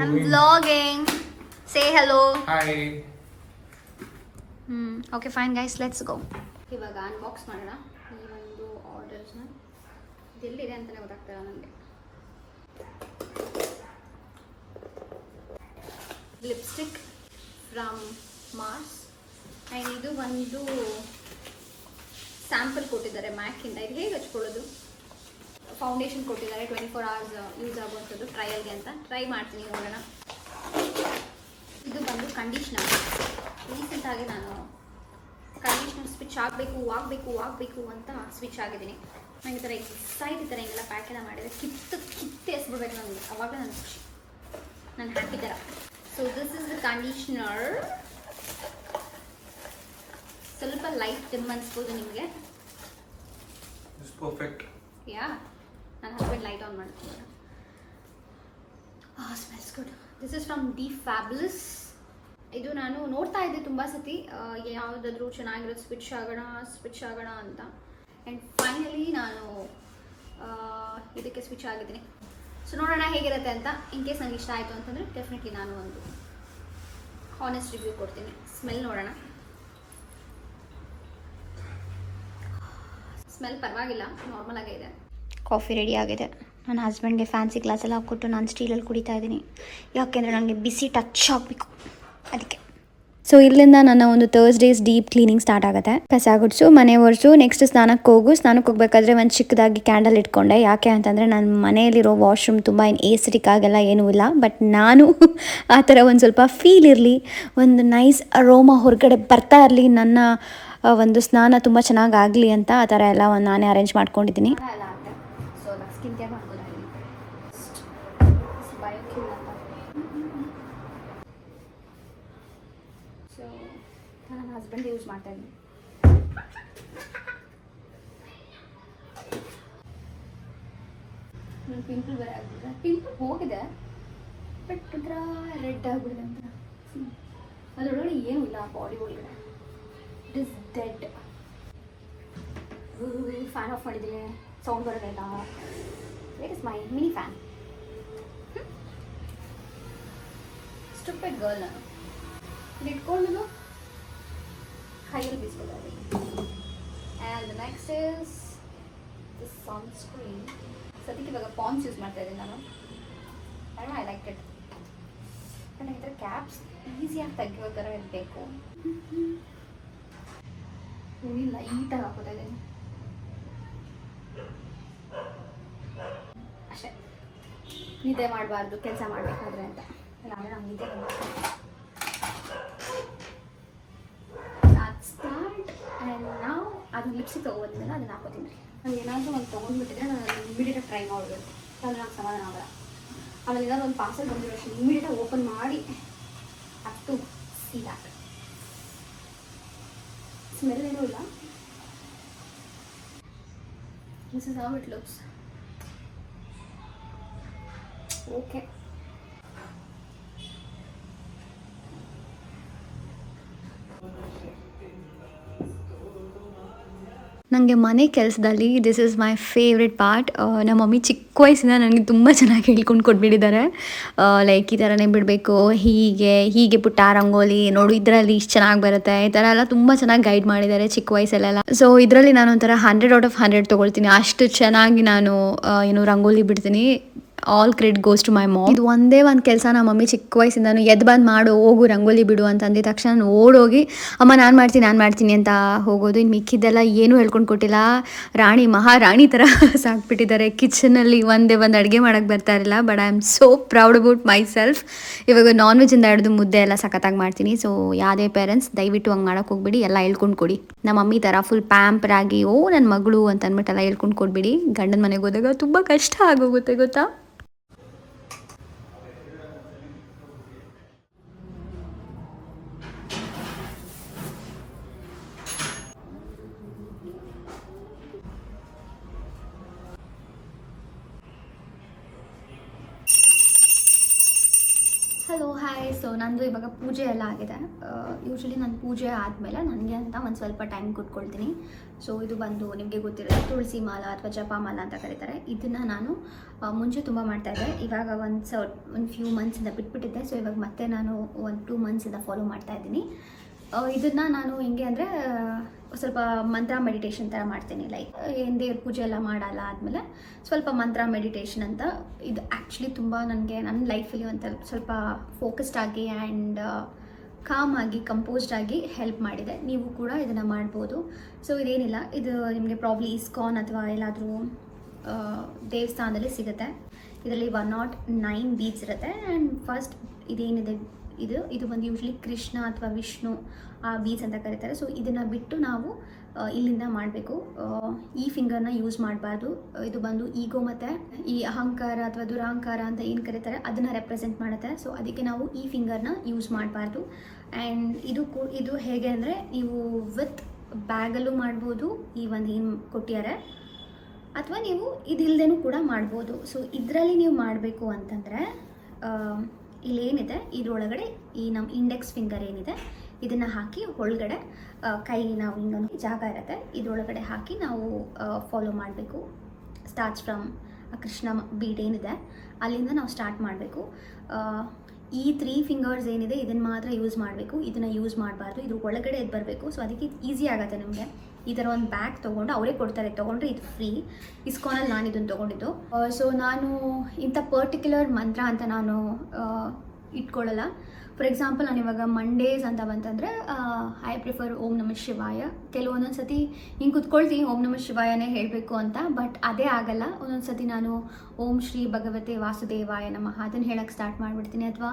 I'm vlogging. Say hello. Hi. Okay fine guys, let's go. ಇವಾಗ ಅನ್ಬಾಕ್ಸ್ ಮಾಡೋಣ ಈ ಒಂದು ಆರ್ಡರ್ಸ್ನ. ಇದೆಲ್ಲಿದೆ ಅಂತಲೇ ಗೊತ್ತಾಗ್ತಾರ ನನಗೆ. Lipstick from Mars. ಆ್ಯಂಡ್ ಇದು ಒಂದು ಸ್ಯಾಂಪಲ್ ಕೊಟ್ಟಿದ್ದಾರೆ ಮ್ಯಾಕಿಂದ. ಇದು ಹೇಗೆ ಹಚ್ಕೊಳ್ಳೋದು? ಫೌಂಡೇಶನ್ ಕೊಟ್ಟಿದ್ದಾರೆ 24 hours ಯೂಸ್ ಆಗುವಂಥದ್ದು ಟ್ರಯಲ್ಗೆ ಅಂತ. ಟ್ರೈ ಮಾಡ್ತೀನಿ, ನೋಡೋಣ. ಇದು ಬಂದು ಕಂಡೀಷ್ನರ್. ರೀಸೆಂಟಾಗಿ ನಾನು ಕಂಡೀಷ್ನರ್ ಸ್ವಿಚ್ ಆಗಬೇಕು ಅಂತ ಸ್ವಿಚ್ ಆಗಿದ್ದೀನಿ. ನನಗೆ ಈ ಥರ ಎಕ್ಸೈಟ್, ಈ ಥರ ಹಿಂಗೆಲ್ಲ ಪ್ಯಾಕ್ ಎಲ್ಲ ಮಾಡಿದರೆ ಕಿತ್ತು ಎಸ್ಬಿಡ್ಬೇಕು ನನಗೆ. ಅವಾಗ ನನಗೆ ಖುಷಿ, ನಾನು ಹ್ಯಾಪಿ ಥರ. So this is the conditioner. ಸ್ವಲ್ಪ ಲೈಟ್ ಡಿಮ್ ಅನಿಸ್ಬೋದು ನಿಮಗೆ. ಪರ್ಫೆಕ್ಟ್. ಯಾ ನನ್ನ ಹಸ್ಬೆಂಡ್ ಲೈಟ್ ಆನ್ ಮಾಡ್ತಾರೆ. Smells good. This is from the fabulous. ಇದು ನಾನು ನೋಡ್ತಾ ಇದ್ದೆ ತುಂಬ ಸತಿ ಯಾವುದಾದ್ರೂ ಚೆನ್ನಾಗಿರೋದು ಸ್ವಿಚ್ ಆಗೋಣ ಅಂತ. ಆ್ಯಂಡ್ ಫೈನಲಿ ನಾನು ಇದಕ್ಕೆ ಸ್ವಿಚ್ ಆಗಿದ್ದೀನಿ. ಸೊ ನೋಡೋಣ ಹೇಗಿರುತ್ತೆ ಅಂತ. ಇನ್ ಕೇಸ್ ನನಗೆ ಇಷ್ಟ ಆಯಿತು ಅಂತಂದರೆ ಡೆಫಿನೆಟ್ಲಿ ನಾನು ಒಂದು ಹಾನೆಸ್ಟ್ ರಿವ್ಯೂ ಕೊಡ್ತೀನಿ. ಸ್ಮೆಲ್ ನೋಡೋಣ. ಸ್ಮೆಲ್ ಪರವಾಗಿಲ್ಲ, ನಾರ್ಮಲ್ ಆಗೇ ಇದೆ. ಕಾಫಿ ರೆಡಿ ಆಗಿದೆ. ನನ್ನ ಹಸ್ಬೆಂಡ್ಗೆ ಫ್ಯಾನ್ಸಿ ಗ್ಲಾಸೆಲ್ಲ ಹಾಕ್ಕೊಟ್ಟು ನಾನು ಸ್ಟೀಲಲ್ಲಿ ಕುಡಿತಾ ಇದ್ದೀನಿ. ಯಾಕೆಂದರೆ ನನಗೆ ಬಿಸಿ ಟಚ್ ಆಗಬೇಕು, ಅದಕ್ಕೆ. ಸೊ ಇಲ್ಲಿಂದ ನನ್ನ ಒಂದು ಥರ್ಸ್ಡೇಸ್ ಡೀಪ್ ಕ್ಲೀನಿಂಗ್ ಸ್ಟಾರ್ಟ್ ಆಗುತ್ತೆ. ಕಸ ಗುಡಿಸು, ಮನೆ ಒರೆಸು, ನೆಕ್ಸ್ಟ್ ಸ್ನಾನಕ್ಕೆ ಹೋಗಬೇಕಾದ್ರೆ ಒಂದು ಚಿಕ್ಕದಾಗಿ ಕ್ಯಾಂಡಲ್ ಇಟ್ಕೊಂಡೆ. ಯಾಕೆ ಅಂತಂದರೆ ನನ್ನ ಮನೆಯಲ್ಲಿರೋ ವಾಶ್ರೂಮ್ ತುಂಬ ಏನು ಏಸ್ಟಿಕ್ ಆಗೆಲ್ಲ ಏನೂ ಇಲ್ಲ. ಬಟ್ ನಾನು ಆ ಥರ ಒಂದು ಸ್ವಲ್ಪ ಫೀಲ್ ಇರಲಿ, ಒಂದು ನೈಸ್ ಅರೋಮಾ ಹೊರಗಡೆ ಬರ್ತಾ ಇರಲಿ, ನನ್ನ ಒಂದು ಸ್ನಾನ ತುಂಬ ಚೆನ್ನಾಗಿ ಆಗಲಿ ಅಂತ ಆ ಥರ ಎಲ್ಲ ಒಂದು ನಾನೇ ಅರೇಂಜ್ ಮಾಡ್ಕೊಂಡಿದ್ದೀನಿ. ಸೊ ಸ್ಕಿನ್ ಕೇರ್ ಮಾಡ್ಬೋದಾಗಿದೆ. ಸೊ ನನ್ನ ಹಸ್ಬೆಂಡ್ ಯೂಸ್ ಮಾಡ್ತಾ ಇದ್ದೀನಿ. ನನ್ನ ಪಿಂಪಲ್ ಬೇರೆ ಆಗ್ಬಿಟ್ಟಿದೆ. ಪಿಂಪಲ್ ಹೋಗಿದೆ, ಬಟ್ ಒಂಥರ ರೆಡ್ ಆಗಿಬಿಡಿದೆ ಅಂತ. ಅದರೊಳಗಡೆ ಏನೂ ಇಲ್ಲ ಬಾಡಿ ಒಳಗಡೆ. It is dead. Fan off ಮಾಡಿದ್ದೀನಿ, ಸೌಂಡ್ ಬರೋದಿಲ್ಲ. Where is my mini fan? Stupid girl ನಾನು. ಇಟ್ಕೊಂಡು ಕೈಯಲ್ಲಿ ಬೀಸ್ಕೊಳ್ತಾರೆ. And next is this sunscreen. ಸದ್ಯಕ್ಕೆ ಇವಾಗ ಪಾನ್ಸ್ ಯೂಸ್ ಮಾಡ್ತಾ ಇದ್ದೀನಿ ನಾನು. I like it. ಬಟ್ ಈ ಥರ ಕ್ಯಾಪ್ಸ್ ಈಸಿಯಾಗಿ ತೆಗಿಯೋ ಥರ ಇರಬೇಕು. ಲೈಟಾಗಿ ಹಾಕೋತಾ ಇದ್ದೀನಿ ಅಷ್ಟೇ. ನಿದ್ದೆ ಮಾಡಬಾರ್ದು ಕೆಲಸ ಮಾಡಬೇಕಾದ್ರೆ ಅಂತ. ಇಲ್ಲಾಂದರೆ ನಾವು ನಿದ್ದೆ ಸ್ಟಾರ್ಟ್. ಆ್ಯಂಡ್ ನಾವು ಅದನ್ನ ಲಿಪ್ಸ್ಟಿಕ್ ತೊಗೊಬಂದ್ಮೇಲೆ ಅದನ್ನು ಹಾಕೋತೀನಿ. ನಾನು ಏನಾದರೂ ಒಂದು ತೊಗೊಂಡ್ಬಿಟ್ಟಿದ್ರೆ ನಾನು ಅದನ್ನು ಇಮಿಡಿಯೇಟಾಗಿ ಟ್ರೈ ಮಾಡಬೇಕು. ಆದರೆ ನಂಗೆ ಸಮಾಧಾನ ಆಗಲ್ಲ. ಆಮೇಲೆ ಏನಾದ್ರು ಒಂದು ಪಾರ್ಸಲ್ ಬಂದಿರೋ ಅಷ್ಟು ಇಮಿಡಿಯೇಟಾಗಿ ಓಪನ್ ಮಾಡಿ ಅಷ್ಟು ಸಿ ದ್ಯಾಟ್. ಸ್ಮೆಲ್ ಏನೂ ಇಲ್ಲ. This is how it looks. Okay. ನನಗೆ ಮನೆ ಕೆಲಸದಲ್ಲಿ this is my favourite part. ನಮ್ಮ ಮಮ್ಮಿ ಚಿಕ್ಕ ವಯಸ್ಸಿಂದ ನನಗೆ ತುಂಬ ಚೆನ್ನಾಗಿ ಹೇಳ್ಕೊಂಡು ಕೊಟ್ಬಿಟ್ಟಿದ್ದಾರೆ. ಲೈಕ್ ಈ ಥರನೇ ಬಿಡಬೇಕು, ಹೀಗೆ ಪುಟ್ಟ ರಂಗೋಲಿ ನೋಡು, ಇದರಲ್ಲಿ ಇಷ್ಟು ಚೆನ್ನಾಗಿ ಬರುತ್ತೆ, ಈ ಥರ ಎಲ್ಲ ತುಂಬ ಚೆನ್ನಾಗಿ ಗೈಡ್ ಮಾಡಿದ್ದಾರೆ ಚಿಕ್ಕ ವಯಸ್ಸಲ್ಲೆಲ್ಲ. ಸೊ ಇದರಲ್ಲಿ ನಾನು ಒಂಥರ 100 out of 100 ತೊಗೊಳ್ತೀನಿ. ಅಷ್ಟು ಚೆನ್ನಾಗಿ ನಾನು ರಂಗೋಲಿ ಬಿಡ್ತೀನಿ. All credit goes to my mom. ಇದು ಒಂದೇ ಒಂದು ಕೆಲಸ ನಮ್ಮ ಮಮ್ಮಿ ಚಿಕ್ಕ ವಯಸ್ಸಿಂದ ಎದ್ದು ಬಂದು ಮಾಡು, ಹೋಗು ರಂಗೋಲಿ ಬಿಡು ಅಂತ ಅಂದಿದ ತಕ್ಷಣ ನಾನು ಓಡೋಗಿ ಅಮ್ಮ ನಾನು ಮಾಡ್ತೀನಿ ಅಂತ ಹೋಗೋದು. ಇನ್ನು ಮಿಕ್ಕಿದ್ದೆಲ್ಲ ಏನೂ ಹೇಳ್ಕೊಂಡು ಕೊಟ್ಟಿಲ್ಲ. ಮಹಾರಾಣಿ ಥರ ಸಾಕ್ಬಿಟ್ಟಿದ್ದಾರೆ. ಕಿಚನಲ್ಲಿ ಒಂದೇ ಒಂದು ಅಡುಗೆ ಮಾಡೋಕ್ಕೆ ಬರ್ತಾ ಇರಲಿಲ್ಲ. But I am so proud about my self. ಇವಾಗ ನಾನ್ ವೆಜ್ಜಿಂದ ಹಿಡಿದು ಮುದ್ದೆ ಎಲ್ಲ ಸಖತ್ತಾಗಿ ಮಾಡ್ತೀನಿ. ಸೊ ಯಾವುದೇ ಪೇರೆಂಟ್ಸ್ ದಯವಿಟ್ಟು ಹಂಗೆ ಮಾಡೋಕ್ಕೆ ಹೋಗ್ಬಿಡಿ, ಎಲ್ಲ ಹೇಳ್ಕೊಂಡು ಕೊಡಿ. ನಮ್ಮ ಮಮ್ಮಿ ಥರ ಫುಲ್ ಪ್ಯಾಂಪರ್ ಆಗಿ ನನ್ನ ಮಗಳು ಅಂತ ಅಂದ್ಬಿಟ್ಟೆಲ್ಲ ಹೇಳ್ಕೊಂಡು ಕೊಡ್ಬಿಡಿ. ಗಂಡನ ಮನೆಗೆ ಹೋದಾಗ ತುಂಬ ಕಷ್ಟ ಆಗೋಗುತ್ತೆ ಗೊತ್ತಾ. Hello hi. ಸೊ ನಂದು ಇವಾಗ ಪೂಜೆ ಎಲ್ಲ ಆಗಿದೆ. ಯೂಶ್ವಲಿ ನಾನು ಪೂಜೆ ಆದಮೇಲೆ ನನಗೆ ಅಂತ ಒಂದು ಸ್ವಲ್ಪ ಟೈಮ್ ಕೊಟ್ಕೊಳ್ತೀನಿ. ಸೊ ಇದು ಬಂದು ನಿಮಗೆ ಗೊತ್ತಿರೋದು ತುಳಸಿ ಮಾಲ ಅಥವಾ ಜಪಮಾಲ ಅಂತ ಕರೀತಾರೆ. ಇದನ್ನು ನಾನು ಮುಂಚೆ ತುಂಬ ಮಾಡ್ತಾಯಿದ್ದೆ. ಇವಾಗ ಒಂದು ಫ್ಯೂ ಮಂತ್ಸಿಂದ ಬಿಟ್ಬಿಟ್ಟಿದ್ದೆ. ಸೊ ಇವಾಗ ಮತ್ತೆ ನಾನು ಒಂದು 2 ಮಂತ್ಸಿಂದ ಫಾಲೋ ಮಾಡ್ತಾಯಿದ್ದೀನಿ. ಇದನ್ನು ನಾನು ಹೆಂಗೆ ಅಂದರೆ ಸ್ವಲ್ಪ ಮಂತ್ರ ಮೆಡಿಟೇಷನ್ ಥರ ಮಾಡ್ತೀನಿ. ಲೈಕ್ ಏನು ದೇವ್ರ ಪೂಜೆ ಎಲ್ಲ ಮಾಡಲ್ಲ ಆದಮೇಲೆ ಸ್ವಲ್ಪ ಮಂತ್ರ ಮೆಡಿಟೇಷನ್ ಅಂತ. ಇದು ಆ್ಯಕ್ಚುಲಿ ತುಂಬ ನನಗೆ ನನ್ನ ಲೈಫಲ್ಲಿ ಒಂದು ಸ್ವಲ್ಪ ಫೋಕಸ್ಡ್ ಆಗಿ ಆ್ಯಂಡ್ ಕಾಮ್ ಆಗಿ ಕಂಪೋಸ್ಡ್ ಆಗಿ ಹೆಲ್ಪ್ ಮಾಡಿದೆ. ನೀವು ಕೂಡ ಇದನ್ನು ಮಾಡ್ಬೋದು. ಸೊ ಇದೇನಿಲ್ಲ, ಇದು ನಿಮಗೆ ಪ್ರಾಬ್ಲಿ ಇಸ್ಕಾನ್ ಅಥವಾ ಎಲ್ಲಾದರೂ ದೇವಸ್ಥಾನದಲ್ಲಿ ಸಿಗುತ್ತೆ. ಇದರಲ್ಲಿ 109 ಬೀಡ್ಸ್ ಇರುತ್ತೆ. ಆ್ಯಂಡ್ ಫಸ್ಟ್ ಇದೇನಿದೆ ಇದು ಬಂದು ಯೂಶ್ವಲಿ ಕೃಷ್ಣ ಅಥವಾ ವಿಷ್ಣು ಆ ಬೀಡ್ಸ್ ಅಂತ ಕರೀತಾರೆ. ಸೊ ಇದನ್ನು ಬಿಟ್ಟು ನಾವು ಇಲ್ಲಿಂದ ಮಾಡಬೇಕು. ಈ ಫಿಂಗರ್ನ ಯೂಸ್ ಮಾಡಬಾರ್ದು. ಇದು ಬಂದು ಈಗೋ ಮತ್ತು ಈ ಅಹಂಕಾರ ಅಥವಾ ದುರಹಂಕಾರ ಅಂತ ಏನು ಕರೀತಾರೆ ಅದನ್ನು ರೆಪ್ರೆಸೆಂಟ್ ಮಾಡುತ್ತೆ. ಸೊ ಅದಕ್ಕೆ ನಾವು ಈ ಫಿಂಗರ್ನ ಯೂಸ್ ಮಾಡಬಾರ್ದು. ಆ್ಯಂಡ್ ಇದು ಹೇಗೆ ಅಂದರೆ ನೀವು ವಿತ್ ಬ್ಯಾಗಲ್ಲೂ ಮಾಡ್ಬೋದು, ಈ ಒಂದು ಏನು ಕೊಟ್ಟಿದ್ದಾರೆ, ಅಥವಾ ನೀವು ಇದಿಲ್ಲದೇನೂ ಕೂಡ ಮಾಡ್ಬೋದು. ಸೊ ಇದರಲ್ಲಿ ನೀವು ಮಾಡಬೇಕು ಅಂತಂದರೆ ಇಲ್ಲೇನಿದೆ ಇದರೊಳಗಡೆ ಈ ನಮ್ಮ ಇಂಡೆಕ್ಸ್ ಫಿಂಗರ್ ಏನಿದೆ ಇದನ್ನು ಹಾಕಿ ಒಳಗಡೆ ಕೈ ನಾವು ಹಿಂಗೊಂದು ಜಾಗ ಇರುತ್ತೆ ಇದರೊಳಗಡೆ ಹಾಕಿ ನಾವು ಫಾಲೋ ಮಾಡಬೇಕು. ಸ್ಟಾರ್ಟ್ಸ್ ಫ್ರಮ್ ಕೃಷ್ಣ ಬೀಟ್ ಏನಿದೆ ಅಲ್ಲಿಂದ ನಾವು ಸ್ಟಾರ್ಟ್ ಮಾಡಬೇಕು. ಈ 3 ಫಿಂಗರ್ಸ್ ಏನಿದೆ ಇದನ್ನು ಮಾತ್ರ ಯೂಸ್ ಮಾಡಬೇಕು, ಇದನ್ನು ಯೂಸ್ ಮಾಡಬಾರ್ದು. ಇದು ಒಳಗಡೆ ಇದು ಬರಬೇಕು. ಸೊ ಅದಕ್ಕೆ ಈಸಿ ಆಗುತ್ತೆ ನಿಮಗೆ. ಈ ಥರ ಒಂದು ಬ್ಯಾಗ್ ತೊಗೊಂಡು ಅವರೇ ಕೊಡ್ತಾರೆ, ತೊಗೊಂಡ್ರೆ ಇದು ಫ್ರೀ. ಇಸ್ಕಾನಲ್ಲಿ ನಾನು ಇದನ್ನು ತೊಗೊಂಡಿದ್ದು. ಸೊ ನಾನು ಇಂಥ ಪರ್ಟಿಕ್ಯುಲರ್ ಮಂತ್ರ ಅಂತ ನಾನು ಇಟ್ಕೊಳ್ಳಲ್ಲ. ಫಾರ್ ಎಕ್ಸಾಂಪಲ್ ನಾನು ಇವಾಗ ಮಂಡೇಸ್ ಅಂತ ಬಂತಂದರೆ ಐ ಪ್ರಿಫರ್ ಓಂ ನಮಃ ಶಿವಾಯ. ಕೆಲವೊಂದೊಂದು ಸತಿ ಹಿಂಗೆ ಕುತ್ಕೊಳ್ತೀನಿ ಓಂ ನಮಃ ಶಿವಾಯನೇ ಹೇಳಬೇಕು ಅಂತ, ಬಟ್ ಅದೇ ಆಗಲ್ಲ. ಒಂದೊಂದು ಸತಿ ನಾನು ಓಂ ಶ್ರೀ ಭಗವತೆ ವಾಸುದೇವಾಯ ನಮಃ ಅದನ್ನು ಹೇಳೋಕ್ಕೆ ಸ್ಟಾರ್ಟ್ ಮಾಡಿಬಿಡ್ತೀನಿ. ಅಥವಾ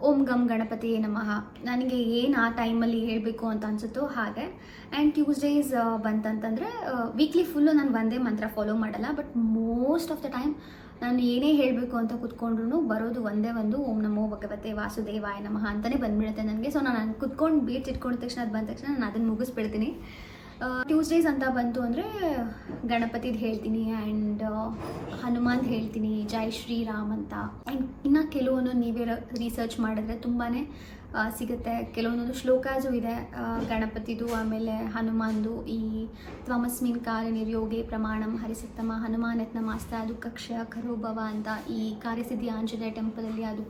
ಓಂ ಗಂ ಗಣಪತಿಯೇ ನಮಃ ನನಗೆ ಏನು ಆ ಟೈಮಲ್ಲಿ ಹೇಳಬೇಕು ಅಂತ ಅನಿಸುತ್ತೋ ಹಾಗೆ. ಆ್ಯಂಡ್ ಟ್ಯೂಸ್ಡೇಸ್ ಬಂತಂತಂದರೆ ವೀಕ್ಲಿ ಫುಲ್ಲು ನಾನು ಒಂದೇ ಮಂತ್ರ ಫಾಲೋ ಮಾಡಲ್ಲ, but most of the time ನಾನು ಏನೇ ಹೇಳಬೇಕು ಅಂತ ಕೂತ್ಕೊಂಡ್ರು ಬರೋದು ಒಂದೇ ಒಂದು ಓಂ ನಮೋ ಭಗವತೆ ವಾಸುದೇವಾಯ ನಮಃ ಅಂತಲೇ ಬಂದುಬಿಡುತ್ತೆ ನನಗೆ. ಸೊ ನಾನು ಕುತ್ಕೊಂಡು ಬೀಟ್ ಇಟ್ಕೊಂಡ ತಕ್ಷಣ ಅದು ಬಂದ ತಕ್ಷಣ ನಾನು ಅದನ್ನು ಮುಗಿಸ್ಬಿಡ್ತೀನಿ. ಟ್ಯೂಸ್ಡೇಸ್ ಅಂತ ಬಂತು ಅಂದರೆ ಗಣಪತಿದು ಹೇಳ್ತೀನಿ ಆ್ಯಂಡ್ ಹನುಮಾನ್ ಹೇಳ್ತೀನಿ, ಜೈ ಶ್ರೀರಾಮ್ ಅಂತ. ಆ್ಯಂಡ್ ಇನ್ನು ಕೆಲವೊಂದು ನೀವೇ ರಿಸರ್ಚ್ ಮಾಡಿದ್ರೆ ತುಂಬಾ ಸಿಗುತ್ತೆ. ಕೆಲವೊಂದೊಂದು ಶ್ಲೋಕಾಸು ಇದೆ ಗಣಪತಿದು, ಆಮೇಲೆ ಹನುಮಾನ್ದು. ಈ ತ್ವಮಸ್ಮಿನ್ ಕಾರ್ಯನಿರ್ಯೋಗೆ ಪ್ರಮಾಣಂ ಹರಿಸತ್ತಮ ಹನುಮಾನತ್ನ ಮಾಸ್ತ ದುಃಖಕ್ಷಯ ಕರೋಭವ ಅಂತ ಈ ಕಾರ್ಯಸಿದ್ಧಿ ಆಂಜನೇಯ ಟೆಂಪಲಲ್ಲಿ ಅದು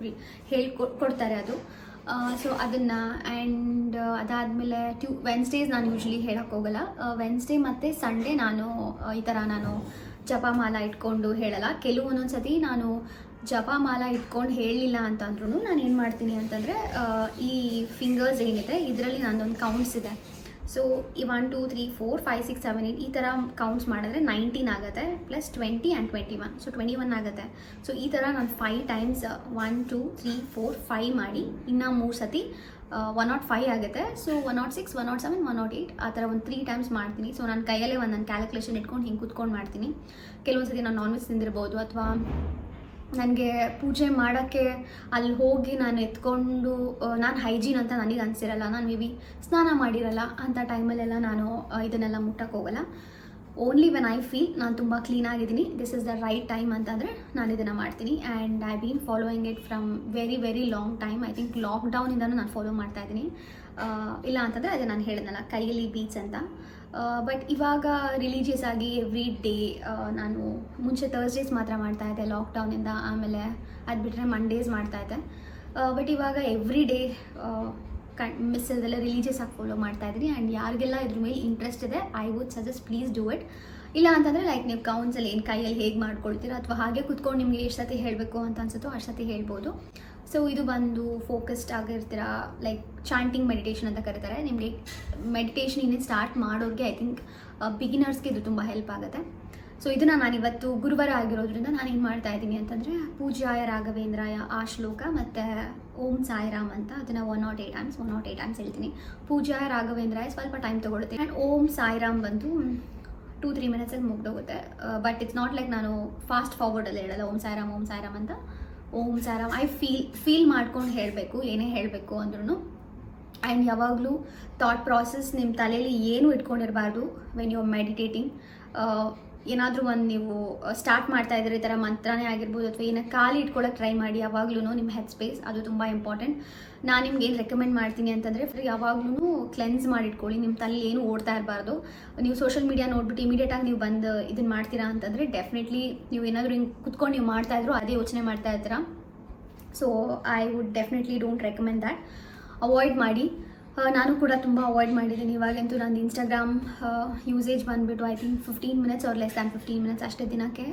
ಕೊಡ್ತಾರೆ ಅದು. ಸೊ ಅದನ್ನು ಆ್ಯಂಡ್ ಅದಾದಮೇಲೆ ವೆನ್ಸ್ಡೇಸ್ ನಾನು ಯೂಶ್ವಲಿ ಹೇಳೋಕ್ಕೆ ಹೋಗಲ್ಲ. ವೆನ್ಸ್ಡೇ ಮತ್ತು ಸಂಡೇ ನಾನು ಈ ಥರ ನಾನು ಜಪಮಾಲ ಇಟ್ಕೊಂಡು ಹೇಳಲ್ಲ. ಕೆಲವೊಂದೊಂದು ಸತಿ ನಾನು ಜಪಮಾಲ ಇಟ್ಕೊಂಡು ಹೇಳಲಿಲ್ಲ ಅಂತಂದ್ರೂ ನಾನು ಏನು ಮಾಡ್ತೀನಿ ಅಂತಂದರೆ ಈ ಫಿಂಗರ್ಸ್ ಏನಿದೆ ಇದರಲ್ಲಿ ನಂದೊಂದು ಕೌಂಟ್ಸ್ ಇದೆ. ಸೊ ಈ 1 2 3 4 5 6 7 8 ಈ ಥರ ಕೌಂಟ್ಸ್ ಮಾಡಿದ್ರೆ 19 ಆಗುತ್ತೆ, ಪ್ಲಸ್ 20 ಆ್ಯಂಡ್ 21. ಸೊ 21 ಆಗುತ್ತೆ. ಸೊ ಈ ಥರ ನಾನು 5 ಟೈಮ್ಸ್ 1 2 3 4 5 ಮಾಡಿ ಇನ್ನೂ 3 ಸತಿ 105 ಆಗುತ್ತೆ. ಸೊ 106 107 108 ಆ ಥರ ಒಂದು 3 ಟೈಮ್ಸ್ ಮಾಡ್ತೀನಿ. ಸೊ ನಾನು ಕೈಯಲ್ಲೇ ಒಂದು ನಾನು ಕ್ಯಾಲ್ಕುಲೇಷನ್ ಇಟ್ಕೊಂಡು ಹಿಂಗೆ ಕೂತ್ಕೊಂಡು ಮಾಡ್ತೀನಿ. ಕೆಲವೊಂದು ಸತಿ ನಾನು ನಾನ್ ವೆಜ್ ತಿಂದಿರ್ಬೋದು, ಅಥವಾ ನನಗೆ ಪೂಜೆ ಮಾಡೋಕ್ಕೆ ಅಲ್ಲಿ ಹೋಗಿ ನಾನು ಎತ್ಕೊಂಡು ನಾನು ಹೈಜೀನ್ ಅಂತ ನನಗೆ ಅನಿಸಿರಲ್ಲ, ನಾನು ಮೇ ಬಿ ಸ್ನಾನ ಮಾಡಿರಲ್ಲ ಅಂಥ ಟೈಮಲ್ಲೆಲ್ಲ ನಾನು ಇದನ್ನೆಲ್ಲ ಮುಟ್ಟಕ್ಕೆ ಹೋಗಲ್ಲ. ಓನ್ಲಿ ವೆನ್ ಐ ಫೀಲ್ ನಾನು ತುಂಬ ಕ್ಲೀನಾಗಿದ್ದೀನಿ, this is the right time ಅಂತಂದರೆ ನಾನು ಇದನ್ನು ಮಾಡ್ತೀನಿ. And I been following it from very very long time. I think ಲಾಕ್ಡೌನಿಂದನೂ ನಾನು ಫಾಲೋ ಮಾಡ್ತಾಯಿದ್ದೀನಿ. ಇಲ್ಲ ಅಂತಂದರೆ ಅದೇ ನಾನು ಹೇಳಿದ್ನಲ್ಲ ಕೈಯಲ್ಲಿ ಬೀಟ್ಸ್ ಅಂತ. ಬಟ್ ಇವಾಗ ರಿಲೀಜಿಯಸ್ ಆಗಿ ಎವ್ರಿ ಡೇ ನಾನು ಮುಂಚೆ ಥರ್ಸ್ಡೇಸ್ ಮಾತ್ರ ಮಾಡ್ತಾಯಿದ್ದೆ ಲಾಕ್ಡೌನಿಂದ, ಆಮೇಲೆ ಅದು ಬಿಟ್ಟರೆ ಮಂಡೇಸ್ ಮಾಡ್ತಾಯಿದ್ದೆ. ಬಟ್ ಇವಾಗ ಎವ್ರಿ ಡೇ ಮಿಸ್ ಇಲ್ದೆಲ್ಲ ರಿಲೀಜಿಯಸ್ ಆಗಿ ಫಾಲೋ ಮಾಡ್ತಾಯಿದ್ದೀನಿ. ಆ್ಯಂಡ್ ಯಾರಿಗೆಲ್ಲ ಇದ್ರ ಮೇಲೆ ಇಂಟ್ರೆಸ್ಟ್ ಇದೆ I would suggest please do it. ಇಲ್ಲ ಅಂತಂದರೆ ಲೈಕ್ ನೀವು ಕೌನ್ಸಲ್ಲಿ ಏನು ಕೈಯಲ್ಲಿ ಹೇಗೆ ಮಾಡ್ಕೊಳ್ತೀರ, ಅಥವಾ ಹಾಗೆ ಕುತ್ಕೊಂಡು ನಿಮಗೆ ಎಷ್ಟು ಸತಿ ಹೇಳಬೇಕು ಅಂತ ಅನ್ಸುತ್ತೋ ಅಷ್ಟು ಸತಿ ಹೇಳ್ಬೋದು. ಸೊ ಇದು ಬಂದು ಫೋಕಸ್ಡ್ ಆಗಿರ್ತೀರ, ಲೈಕ್ ಚಾಂಟಿಂಗ್ ಮೆಡಿಟೇಷನ್ ಅಂತ ಕರೀತಾರೆ. ನಿಮಗೆ ಮೆಡಿಟೇಷನ್ ಇನ್ನೇನು ಸ್ಟಾರ್ಟ್ ಮಾಡೋರಿಗೆ ಐ ಥಿಂಕ್ ಬಿಗಿನರ್ಸ್ಗೆ ಇದು ತುಂಬ ಹೆಲ್ಪ್ ಆಗುತ್ತೆ. ಸೊ ಇದನ್ನು ನಾನಿವತ್ತು ಗುರುವಾರ ಆಗಿರೋದ್ರಿಂದ ನಾನು ಏನು ಮಾಡ್ತಾ ಇದ್ದೀನಿ ಅಂತಂದರೆ ಪೂಜ್ಯಾಯ ರಾಘವೇಂದ್ರಾಯ ಆ ಶ್ಲೋಕ ಮತ್ತು ಓಂ ಸಾಯಿರಾಮ್ ಅಂತ ಅದನ್ನು 108 ಟೈಮ್ಸ್ ಹೇಳ್ತೀನಿ. ಪೂಜ್ಯಾಯ ರಾಘವೇಂದ್ರಾಯ ಸ್ವಲ್ಪ ಟೈಮ್ ತೊಗೊಳುತ್ತೆ, ಆ್ಯಂಡ್ ಓಂ ಸಾಯಿರಾಮ್ ಬಂದು 2-3 ಮಿನಿಟ್ಸಲ್ಲಿ ಮುಗ್ದೋಗುತ್ತೆ. ಬಟ್ ಇಟ್ಸ್ ನಾಟ್ ಲೈಕ್ ನಾನು ಫಾಸ್ಟ್ ಫಾರ್ವರ್ಡಲ್ಲಿ ಹೇಳಲ್ಲ ಓಂ ಸಾಯಿರಾಮ್ ಅಂತ. ಓಂ ಸಾಯಿರಾಮ್ ಐ ಫೀಲ್ ಮಾಡ್ಕೊಂಡು ಹೇಳಬೇಕು, ಏನೇ ಹೇಳಬೇಕು ಅಂದ್ರೂ. ಆ್ಯಂಡ್ ಯಾವಾಗಲೂ ಥಾಟ್ ಪ್ರಾಸೆಸ್ ನಿಮ್ಮ ತಲೆಯಲ್ಲಿ ಏನೂ ಇಟ್ಕೊಂಡಿರಬಾರ್ದು ವೆನ್ ಯು ಆರ್ ಮೆಡಿಟೇಟಿಂಗ್. ಏನಾದರೂ ಒಂದು ನೀವು ಸ್ಟಾರ್ಟ್ ಮಾಡ್ತಾ ಇದ್ರೆ ಈ ಥರ ಮಂತ್ರನೇ ಆಗಿರ್ಬೋದು, ಅಥವಾ ಏನೋ ಖಾಲಿ ಇಟ್ಕೊಳ್ಳೋಕೆ ಟ್ರೈ ಮಾಡಿ. ಯಾವಾಗಲೂ ನಿಮ್ಮ ಹೆಡ್ ಸ್ಪೇಸ್ ಅದು ತುಂಬ ಇಂಪಾರ್ಟೆಂಟ್. ನಾನು ನಿಮ್ಗೆ ಏನು ರೆಕಮೆಂಡ್ ಮಾಡ್ತೀನಿ ಅಂತಂದರೆ ಯಾವಾಗಲೂ ಕ್ಲೆನ್ಸ್ ಮಾಡಿಟ್ಕೊಳ್ಳಿ, ನಿಮ್ಮ ತಲೆ ಏನು ಓಡ್ತಾ ಇರಬಾರ್ದು. ನೀವು ಸೋಷಿಯಲ್ ಮೀಡಿಯಾ ನೋಡ್ಬಿಟ್ಟು ಇಮಿಡಿಯೇಟಾಗಿ ನೀವು ಬಂದು ಇದನ್ನು ಮಾಡ್ತೀರಾ ಅಂತಂದರೆ ಡೆಫಿನೆಟ್ಲಿ ನೀವು ಏನಾದರೂ ಹಿಂಗೆ ಕುತ್ಕೊಂಡು ನೀವು ಮಾಡ್ತಾಯಿದ್ರು ಅದೇ ಯೋಚನೆ ಮಾಡ್ತಾ ಇರ್ತೀರಾ. So I would definitely don't recommend that. Avoid ಮಾಡಿ. ನಾನು ಕೂಡ ತುಂಬ ಅವಾಯ್ಡ್ ಮಾಡಿದ್ದೀನಿ. ಇವಾಗಂತೂ ನಂದು ಇನ್ಸ್ಟಾಗ್ರಾಮ್ ಯೂಸೇಜ್ ಬಂದುಬಿಟ್ಟು I think 15 minutes R less than 15 minutes ಅಷ್ಟೇ ದಿನಕ್ಕೆ.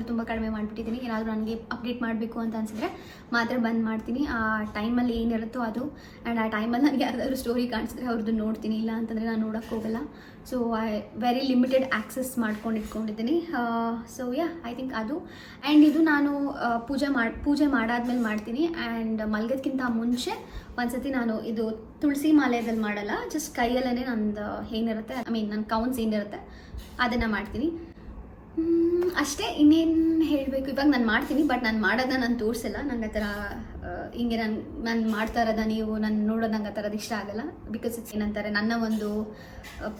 ತುಂಬ ಕಡಿಮೆ ಮಾಡಿಬಿಟ್ಟಿದ್ದೀನಿ. ಏನಾದರೂ ನನಗೆ ಅಪ್ಡೇಟ್ ಮಾಡಬೇಕು ಅಂತ ಅನಿಸಿದ್ರೆ ಮಾತ್ರ ಬಂದ್ ಮಾಡ್ತೀನಿ. ಆ ಟೈಮಲ್ಲಿ ಏನಿರುತ್ತೋ ಅದು. ಆ್ಯಂಡ್ ಆ ಟೈಮಲ್ಲಿ ನನಗೆ ಯಾವ್ದಾದ್ರು ಸ್ಟೋರಿ ಕಾಣಿಸಿದ್ರೆ ಅವ್ರದ್ದು ನೋಡ್ತೀನಿ, ಇಲ್ಲ ಅಂತಂದರೆ ನಾನು ನೋಡೋಕ್ಕೆ ಹೋಗಲ್ಲ. So I very limited access ಮಾಡ್ಕೊಂಡು ಇಟ್ಕೊಂಡಿದ್ದೀನಿ. ಸೊ ಐ ಥಿಂಕ್ ಅದು. ಆ್ಯಂಡ್ ಇದು ನಾನು ಪೂಜೆ ಮಾಡಾದ್ಮೇಲೆ ಮಾಡ್ತೀನಿ. ಆ್ಯಂಡ್ ಮಲ್ಗೋದ್ಕಿಂತ ಮುಂಚೆ ಒಂದ್ಸತಿ ನಾನು ಇದು ತುಳಸಿ ಮಾಲೆದಲ್ಲಿ ಮಾಡಲ್ಲ, ಜಸ್ಟ್ ಕೈಯಲ್ಲೇ ನಂದು ಏನಿರುತ್ತೆ ನನ್ನ ಕೌನ್ಸ್ ಏನಿರುತ್ತೆ ಅದನ್ನು ಮಾಡ್ತೀನಿ. ಅಷ್ಟೇ, ಇನ್ನೇನು ಹೇಳಬೇಕು. ಇವಾಗ ನಾನು ಮಾಡ್ತೀನಿ, ಬಟ್ ನಾನು ಮಾಡೋದನ್ನ ನಾನು ತೋರಿಸಲ್ಲ. ನಂಗೆ ಆ ಥರ ಹಿಂಗೆ ನಾನು ಮಾಡ್ತಾ ಇರೋದ ನೀವು ನಾನು ನೋಡೋದು ನಂಗೆ ಆ ಥರದ್ದು ಇಷ್ಟ ಆಗಲ್ಲ. ಬಿಕಾಸ್ ಇಟ್ಸ್ ಏನಂತಾರೆ, ನನ್ನ ಒಂದು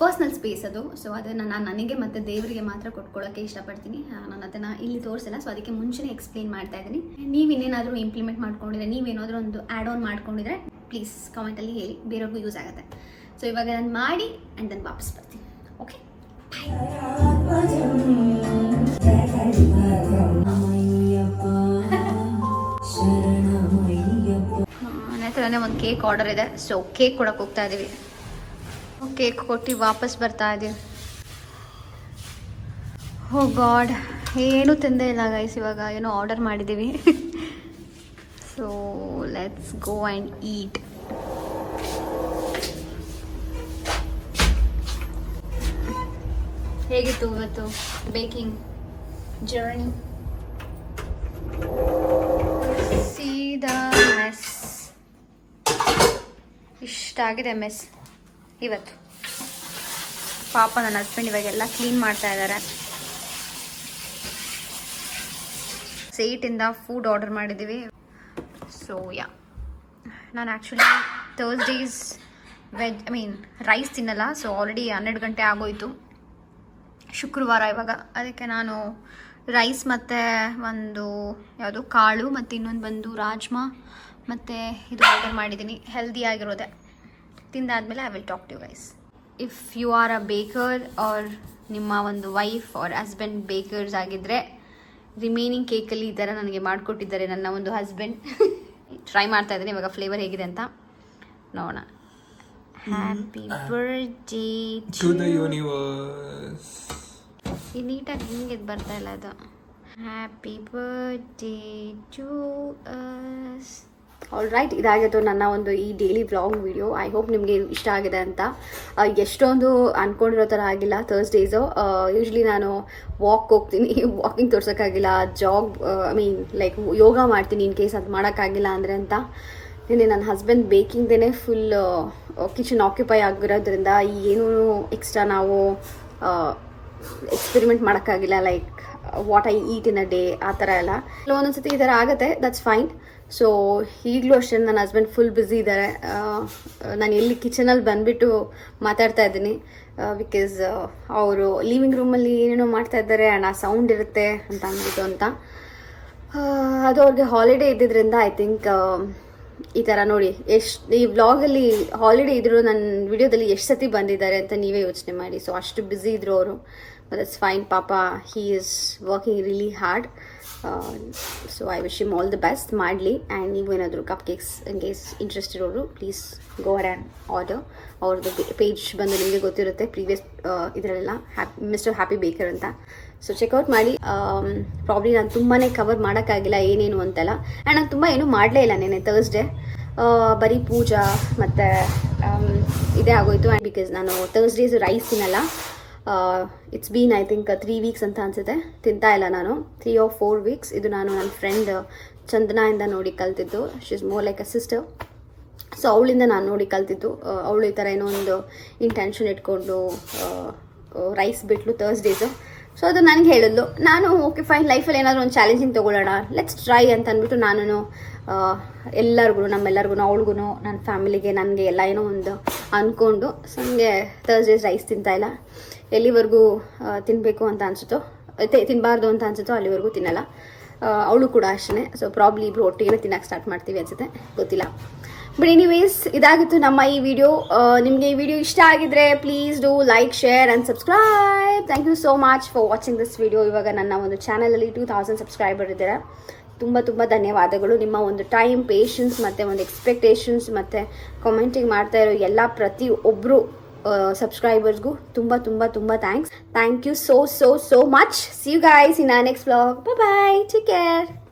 ಪರ್ಸ್ನಲ್ ಸ್ಪೇಸ್ ಅದು. ಸೊ ಅದನ್ನು ನಾನು ನನಗೆ ಮತ್ತು ದೇವರಿಗೆ ಮಾತ್ರ ಕೊಟ್ಕೊಳ್ಳೋಕ್ಕೆ ಇಷ್ಟಪಡ್ತೀನಿ. ನಾನು ಅದನ್ನು ಇಲ್ಲಿ ತೋರಿಸಲ್ಲ. ಸೊ ಅದಕ್ಕೆ ಮುಂಚೆನೇ ಎಕ್ಸ್ಪ್ಲೇನ್ ಮಾಡ್ತಾ ಇದ್ದೀನಿ. ನೀವು ಇನ್ನೇನಾದರೂ ಇಂಪ್ಲಿಮೆಂಟ್ ಮಾಡ್ಕೊಂಡಿದ್ರೆ, ನೀವೇನಾದರೂ ಒಂದು ಆ್ಯಡ್ ಆನ್ ಮಾಡ್ಕೊಂಡಿದ್ರೆ ಪ್ಲೀಸ್ ಕಾಮೆಂಟಲ್ಲಿ ಹೇಳಿ, ಬೇರೆಯವ್ರಿಗೂ ಯೂಸ್ ಆಗುತ್ತೆ. ಸೊ ಇವಾಗ ನಾನು ಮಾಡಿ ಆ್ಯಂಡ್ ದೆನ್ ವಾಪಸ್ ಬರ್ತೀನಿ. ಓಕೆ, ನನ್ನ ಹತ್ರನೇ ಒಂದು ಕೇಕ್ ಆರ್ಡರ್ ಇದೆ. ಸೊ ಕೇಕ್ ಕೊಡಕ್ಕೆ ಹೋಗ್ತಾ ಇದ್ದೀವಿ. ಕೇಕ್ ಕೊಟ್ಟು ವಾಪಸ್ ಬರ್ತಾ ಇದ್ದೀವಿ. ಓ ಗಾಡ್, ಏನೂ ತಿಂದೇ ಇಲ್ಲ ಗೈಸ್. ಇವಾಗ ಏನೋ ಆರ್ಡರ್ ಮಾಡಿದ್ದೀವಿ. So let's go and eat. ಹೇಗಿತ್ತು ಇವತ್ತು ಬೇಕಿಂಗ್ ಜರ್ನಿ? ಸೀದಾ ಮೆಸ್. ಇಷ್ಟಾಗಿದೆ ಮೆಸ್ ಇವತ್ತು. ಪಾಪ ನನ್ನ ಹಸ್ಬೆಂಡ್ ಇವಾಗೆಲ್ಲ ಕ್ಲೀನ್ ಮಾಡ್ತಾ ಇದ್ದಾರೆ. ಸೇಟಿಂದ ಫುಡ್ ಆರ್ಡರ್ ಮಾಡಿದ್ದೀವಿ. ಸೊ ಯಾ, ನಾನು ಆ್ಯಕ್ಚುಲಿ ಥರ್ಸ್ಡೇಸ್ ರೈಸ್ ತಿನ್ನಲ್ಲ. ಸೊ ಆಲ್ರೆಡಿ 12 ಗಂಟೆ ಆಗೋಯ್ತು, ಶುಕ್ರವಾರ ಇವಾಗ. ಅದಕ್ಕೆ ನಾನು ರೈಸ್ ಮತ್ತು ಒಂದು ಯಾವುದು ಕಾಳು ಮತ್ತು ಇನ್ನೊಂದು ಬಂದು ರಾಜ್ಮಾ ಮತ್ತು ಇದು ಆರ್ಡರ್ ಮಾಡಿದ್ದೀನಿ. ಹೆಲ್ದಿ ಆಗಿರೋದೆ. ತಿಂದಾದ್ಮೇಲೆ I will talk to you guys. If you are a baker or ನಿಮ್ಮ ಒಂದು ವೈಫ್ ಆರ್ ಹಸ್ಬೆಂಡ್ ಬೇಕರ್ಸ್ ಆಗಿದ್ದರೆ, ರಿಮೈನಿಂಗ್ ಕೇಕಲ್ಲಿ ಈ ಥರ ನನಗೆ ಮಾಡಿಕೊಟ್ಟಿದ್ದಾರೆ ನನ್ನ ಒಂದು ಹಸ್ಬೆಂಡ್. ಟ್ರೈ ಮಾಡ್ತಾ ಇದ್ದೀನಿ ಇವಾಗ ಫ್ಲೇವರ್ ಹೇಗಿದೆ ಅಂತ ನೋಡೋಣ. Happy birthday to the universe. ಈ ನೀಟಾಗಿ ಹಿಂಗೆ ಬರ್ತಾ ಇಲ್ಲ ಅದು. Happy birthday to us. All right, ಇದಾಗಿತ್ತು ನನ್ನ ಒಂದು ಈ daily vlog video. I hope ನಿಮಗೆ ಇಷ್ಟ ಆಗಿದೆ ಅಂತ. ಎಷ್ಟೊಂದು ಅಂದ್ಕೊಂಡಿರೋ ಥರ ಆಗಿಲ್ಲ ಥರ್ಸ್ಡೇಸು. ಯೂಶ್ವಲಿ ನಾನು ವಾಕ್ ಹೋಗ್ತೀನಿ, ವಾಕಿಂಗ್ ತೋರ್ಸೋಕ್ಕಾಗಿಲ್ಲ. ಲೈಕ್ ಯೋಗ ಮಾಡ್ತೀನಿ ಇನ್ ಕೇಸ್ ಅದು ಮಾಡೋಕ್ಕಾಗಿಲ್ಲ ಅಂದರೆ ಅಂತ. ನಿನ್ನೆ ನನ್ನ ಹಸ್ಬೆಂಡ್ ಬೇಕಿಂಗ್ದೇ ಫುಲ್ ಕಿಚನ್ ಆಕ್ಯುಪೈ ಆಗಿರೋದ್ರಿಂದ ಏನೂ ಎಕ್ಸ್ಟ್ರಾ ನಾವು ಎಕ್ಸ್ಪೆರಿಮೆಂಟ್ ಮಾಡೋಕ್ಕಾಗಿಲ್ಲ. Like what I eat in a day ಆ ಥರ ಎಲ್ಲ. ಒಂದೊಂದ್ಸತಿ ಈ ಥರ ಆಗುತ್ತೆ, ದಟ್ಸ್ ಫೈನ್. ಸೊ ಈಗಲೂ ಅಷ್ಟೇ ನನ್ನ ಹಸ್ಬೆಂಡ್ ಫುಲ್ ಬ್ಯುಸಿ ಇದ್ದಾರೆ. ನಾನು ಎಲ್ಲಿ ಕಿಚನಲ್ಲಿ ಬಂದುಬಿಟ್ಟು ಮಾತಾಡ್ತಾ ಇದ್ದೀನಿ. ಬಿಕಾಸ್ ಅವರು ಲಿವಿಂಗ್ ರೂಮಲ್ಲಿ ಏನೇನೋ ಮಾಡ್ತಾ ಇದ್ದಾರೆ ಆ್ಯಂಡ್ ಆ ಸೌಂಡ್ ಇರುತ್ತೆ ಅಂತ ಅಂದ್ಬಿಟ್ಟು ಅಂತ. ಅದು ಅವ್ರಿಗೆ ಹಾಲಿಡೇ ಇದ್ದಿದ್ದರಿಂದ ಐ ಥಿಂಕ್ ಈ ಥರ ನೋಡಿ. ಈ ವ್ಲಾಗಲ್ಲಿ ಹಾಲಿಡೇ ಇದ್ದರು ನನ್ನ ವಿಡಿಯೋದಲ್ಲಿ ಎಷ್ಟು ಸತಿ ಬಂದಿದ್ದಾರೆ ಅಂತ ನೀವೇ ಯೋಚನೆ ಮಾಡಿ. ಸೊ ಅಷ್ಟು ಬ್ಯುಸಿ ಇದ್ರು ಅವರು. But it's fine. ಪಾಪ he is working really hard. So I wish him all the best. ಮಾಡಲಿ. ಆ್ಯಂಡ್ ನೀವು ಏನಾದರೂ cupcakes in case interest ಇರೋರು please go ahead and order. ಅವ್ರದ್ದು ಪೇಜ್ ಬಂದು ನಿಮಗೆ ಗೊತ್ತಿರುತ್ತೆ, ಪ್ರೀವಿಯಸ್ ಇದರಲ್ಲೆಲ್ಲ ಮಿಸ್ಟರ್ ಹ್ಯಾಪಿ ಬೇಕರ್ ಅಂತ. ಸೊ ಚೆಕ್ಔಟ್ ಮಾಡಿ. ಪ್ರಾಬ್ಲಿ ನಾನು ತುಂಬಾ ಕವರ್ ಮಾಡೋಕ್ಕಾಗಿಲ್ಲ ಏನೇನು ಅಂತೆಲ್ಲ. ಆ್ಯಂಡ್ ನಾನು ತುಂಬ ಏನೂ ಮಾಡಲೇ ಇಲ್ಲ ನೆನ್ನೆ ಥರ್ಸ್ಡೇ. ಬರೀ ಪೂಜಾ ಮತ್ತು ಇದೇ ಆಗೋಯ್ತು. ಆ್ಯಂಡ್ ಬಿಕಾಸ್ ನಾನು ಥರ್ಸ್ಡೇಸ್ ರೈಸ್ ತಿನ್ನಲ್ಲ. It's been I think 3 weeks ಅಂತ ಅನಿಸುತ್ತೆ ತಿಂತಾ ಇಲ್ಲ ನಾನು. 3 or 4 ವೀಕ್ಸ್. ಇದು ನಾನು ನನ್ನ ಫ್ರೆಂಡ್ ಚಂದನಾಯಿಂದ ನೋಡಿ ಕಲ್ತಿದ್ದು. She is more like a sister. So ಅವಳಿಂದ ನಾನು ನೋಡಿ ಕಲ್ತಿದ್ದು. ಅವಳು ಈ ಥರ ಏನೋ ಒಂದು ಇಂಟೆನ್ಷನ್ ಇಟ್ಕೊಂಡು ರೈಸ್ ಬಿಟ್ಲು ಥರ್ಸ್ಡೇಸು. ಸೊ ಅದು ನನಗೆ ಹೇಳಿದ್ಲು. ನಾನು ಓಕೆ ಫೈನ್, ಲೈಫಲ್ಲಿ ಏನಾದರೂ ಒಂದು ಚಾಲೆಂಜಿಂಗ್ ತೊಗೊಳ್ಳೋಣ, ಲೆಟ್ಸ್ ಟ್ರೈ ಅಂತ ಅಂದ್ಬಿಟ್ಟು ನಾನು ನಮ್ಮೆಲ್ಲರಿಗೂ ಅವಳಿಗೂ ನನ್ನ ಫ್ಯಾಮಿಲಿಗೆ ನನಗೆ ಎಲ್ಲ ಏನೋ ಒಂದು ಅಂದ್ಕೊಂಡು ಸೊ ನನಗೆ ಥರ್ಸ್ಡೇಸ್ ರೈಸ್ ತಿಂತಾಯಿಲ್ಲ. ಎಲ್ಲಿವರೆಗೂ ತಿನ್ನಬೇಕು ಅಂತ ಅನಿಸುತ್ತೋ, ತಿನ್ನಬಾರ್ದು ಅಂತ ಅನಿಸುತ್ತೋ ಅಲ್ಲಿವರೆಗೂ ತಿನ್ನಲ್ಲ. ಅವಳು ಕೂಡ ಅಷ್ಟೇ. ಸೊ ಪ್ರಾಬ್ಲಿ ಇಬ್ಬರು ಒಟ್ಟಿಗೆ ತಿನ್ನೋಕ್ಕೆ ಸ್ಟಾರ್ಟ್ ಮಾಡ್ತೀವಿ ಅನಿಸುತ್ತೆ, ಗೊತ್ತಿಲ್ಲ. ಬಟ್ ಎನಿವೇಸ್, ಇದಾಗಿತ್ತು ನಮ್ಮ ಈ ವಿಡಿಯೋ. ನಿಮಗೆ ಈ ವಿಡಿಯೋ ಇಷ್ಟ ಆಗಿದ್ರೆ please do like, share and subscribe. Thank you so much for watching this video. ಇವಾಗ ನನ್ನ ಒಂದು ಚಾನಲಲ್ಲಿ 2000 ಸಬ್ಸ್ಕ್ರೈಬರ್ ಇದ್ದಾರೆ. ತುಂಬ ತುಂಬ ಧನ್ಯವಾದಗಳು. ನಿಮ್ಮ ಒಂದು ಟೈಮ್, ಪೇಷನ್ಸ್ ಮತ್ತು ಒಂದು ಎಕ್ಸ್ಪೆಕ್ಟೇಷನ್ಸ್ ಮತ್ತು ಕಾಮೆಂಟಿಂಗ್ ಮಾಡ್ತಾ ಇರೋ ಎಲ್ಲ ಪ್ರತಿಯೊಬ್ಬರು ಸಬ್ಸ್ಕ್ರೈಬರ್ಸ್ಗೂ ತುಂಬ ತುಂಬ ತುಂಬ thanks. Thank you so much. See you guys in our next vlog. Bye bye. Take care.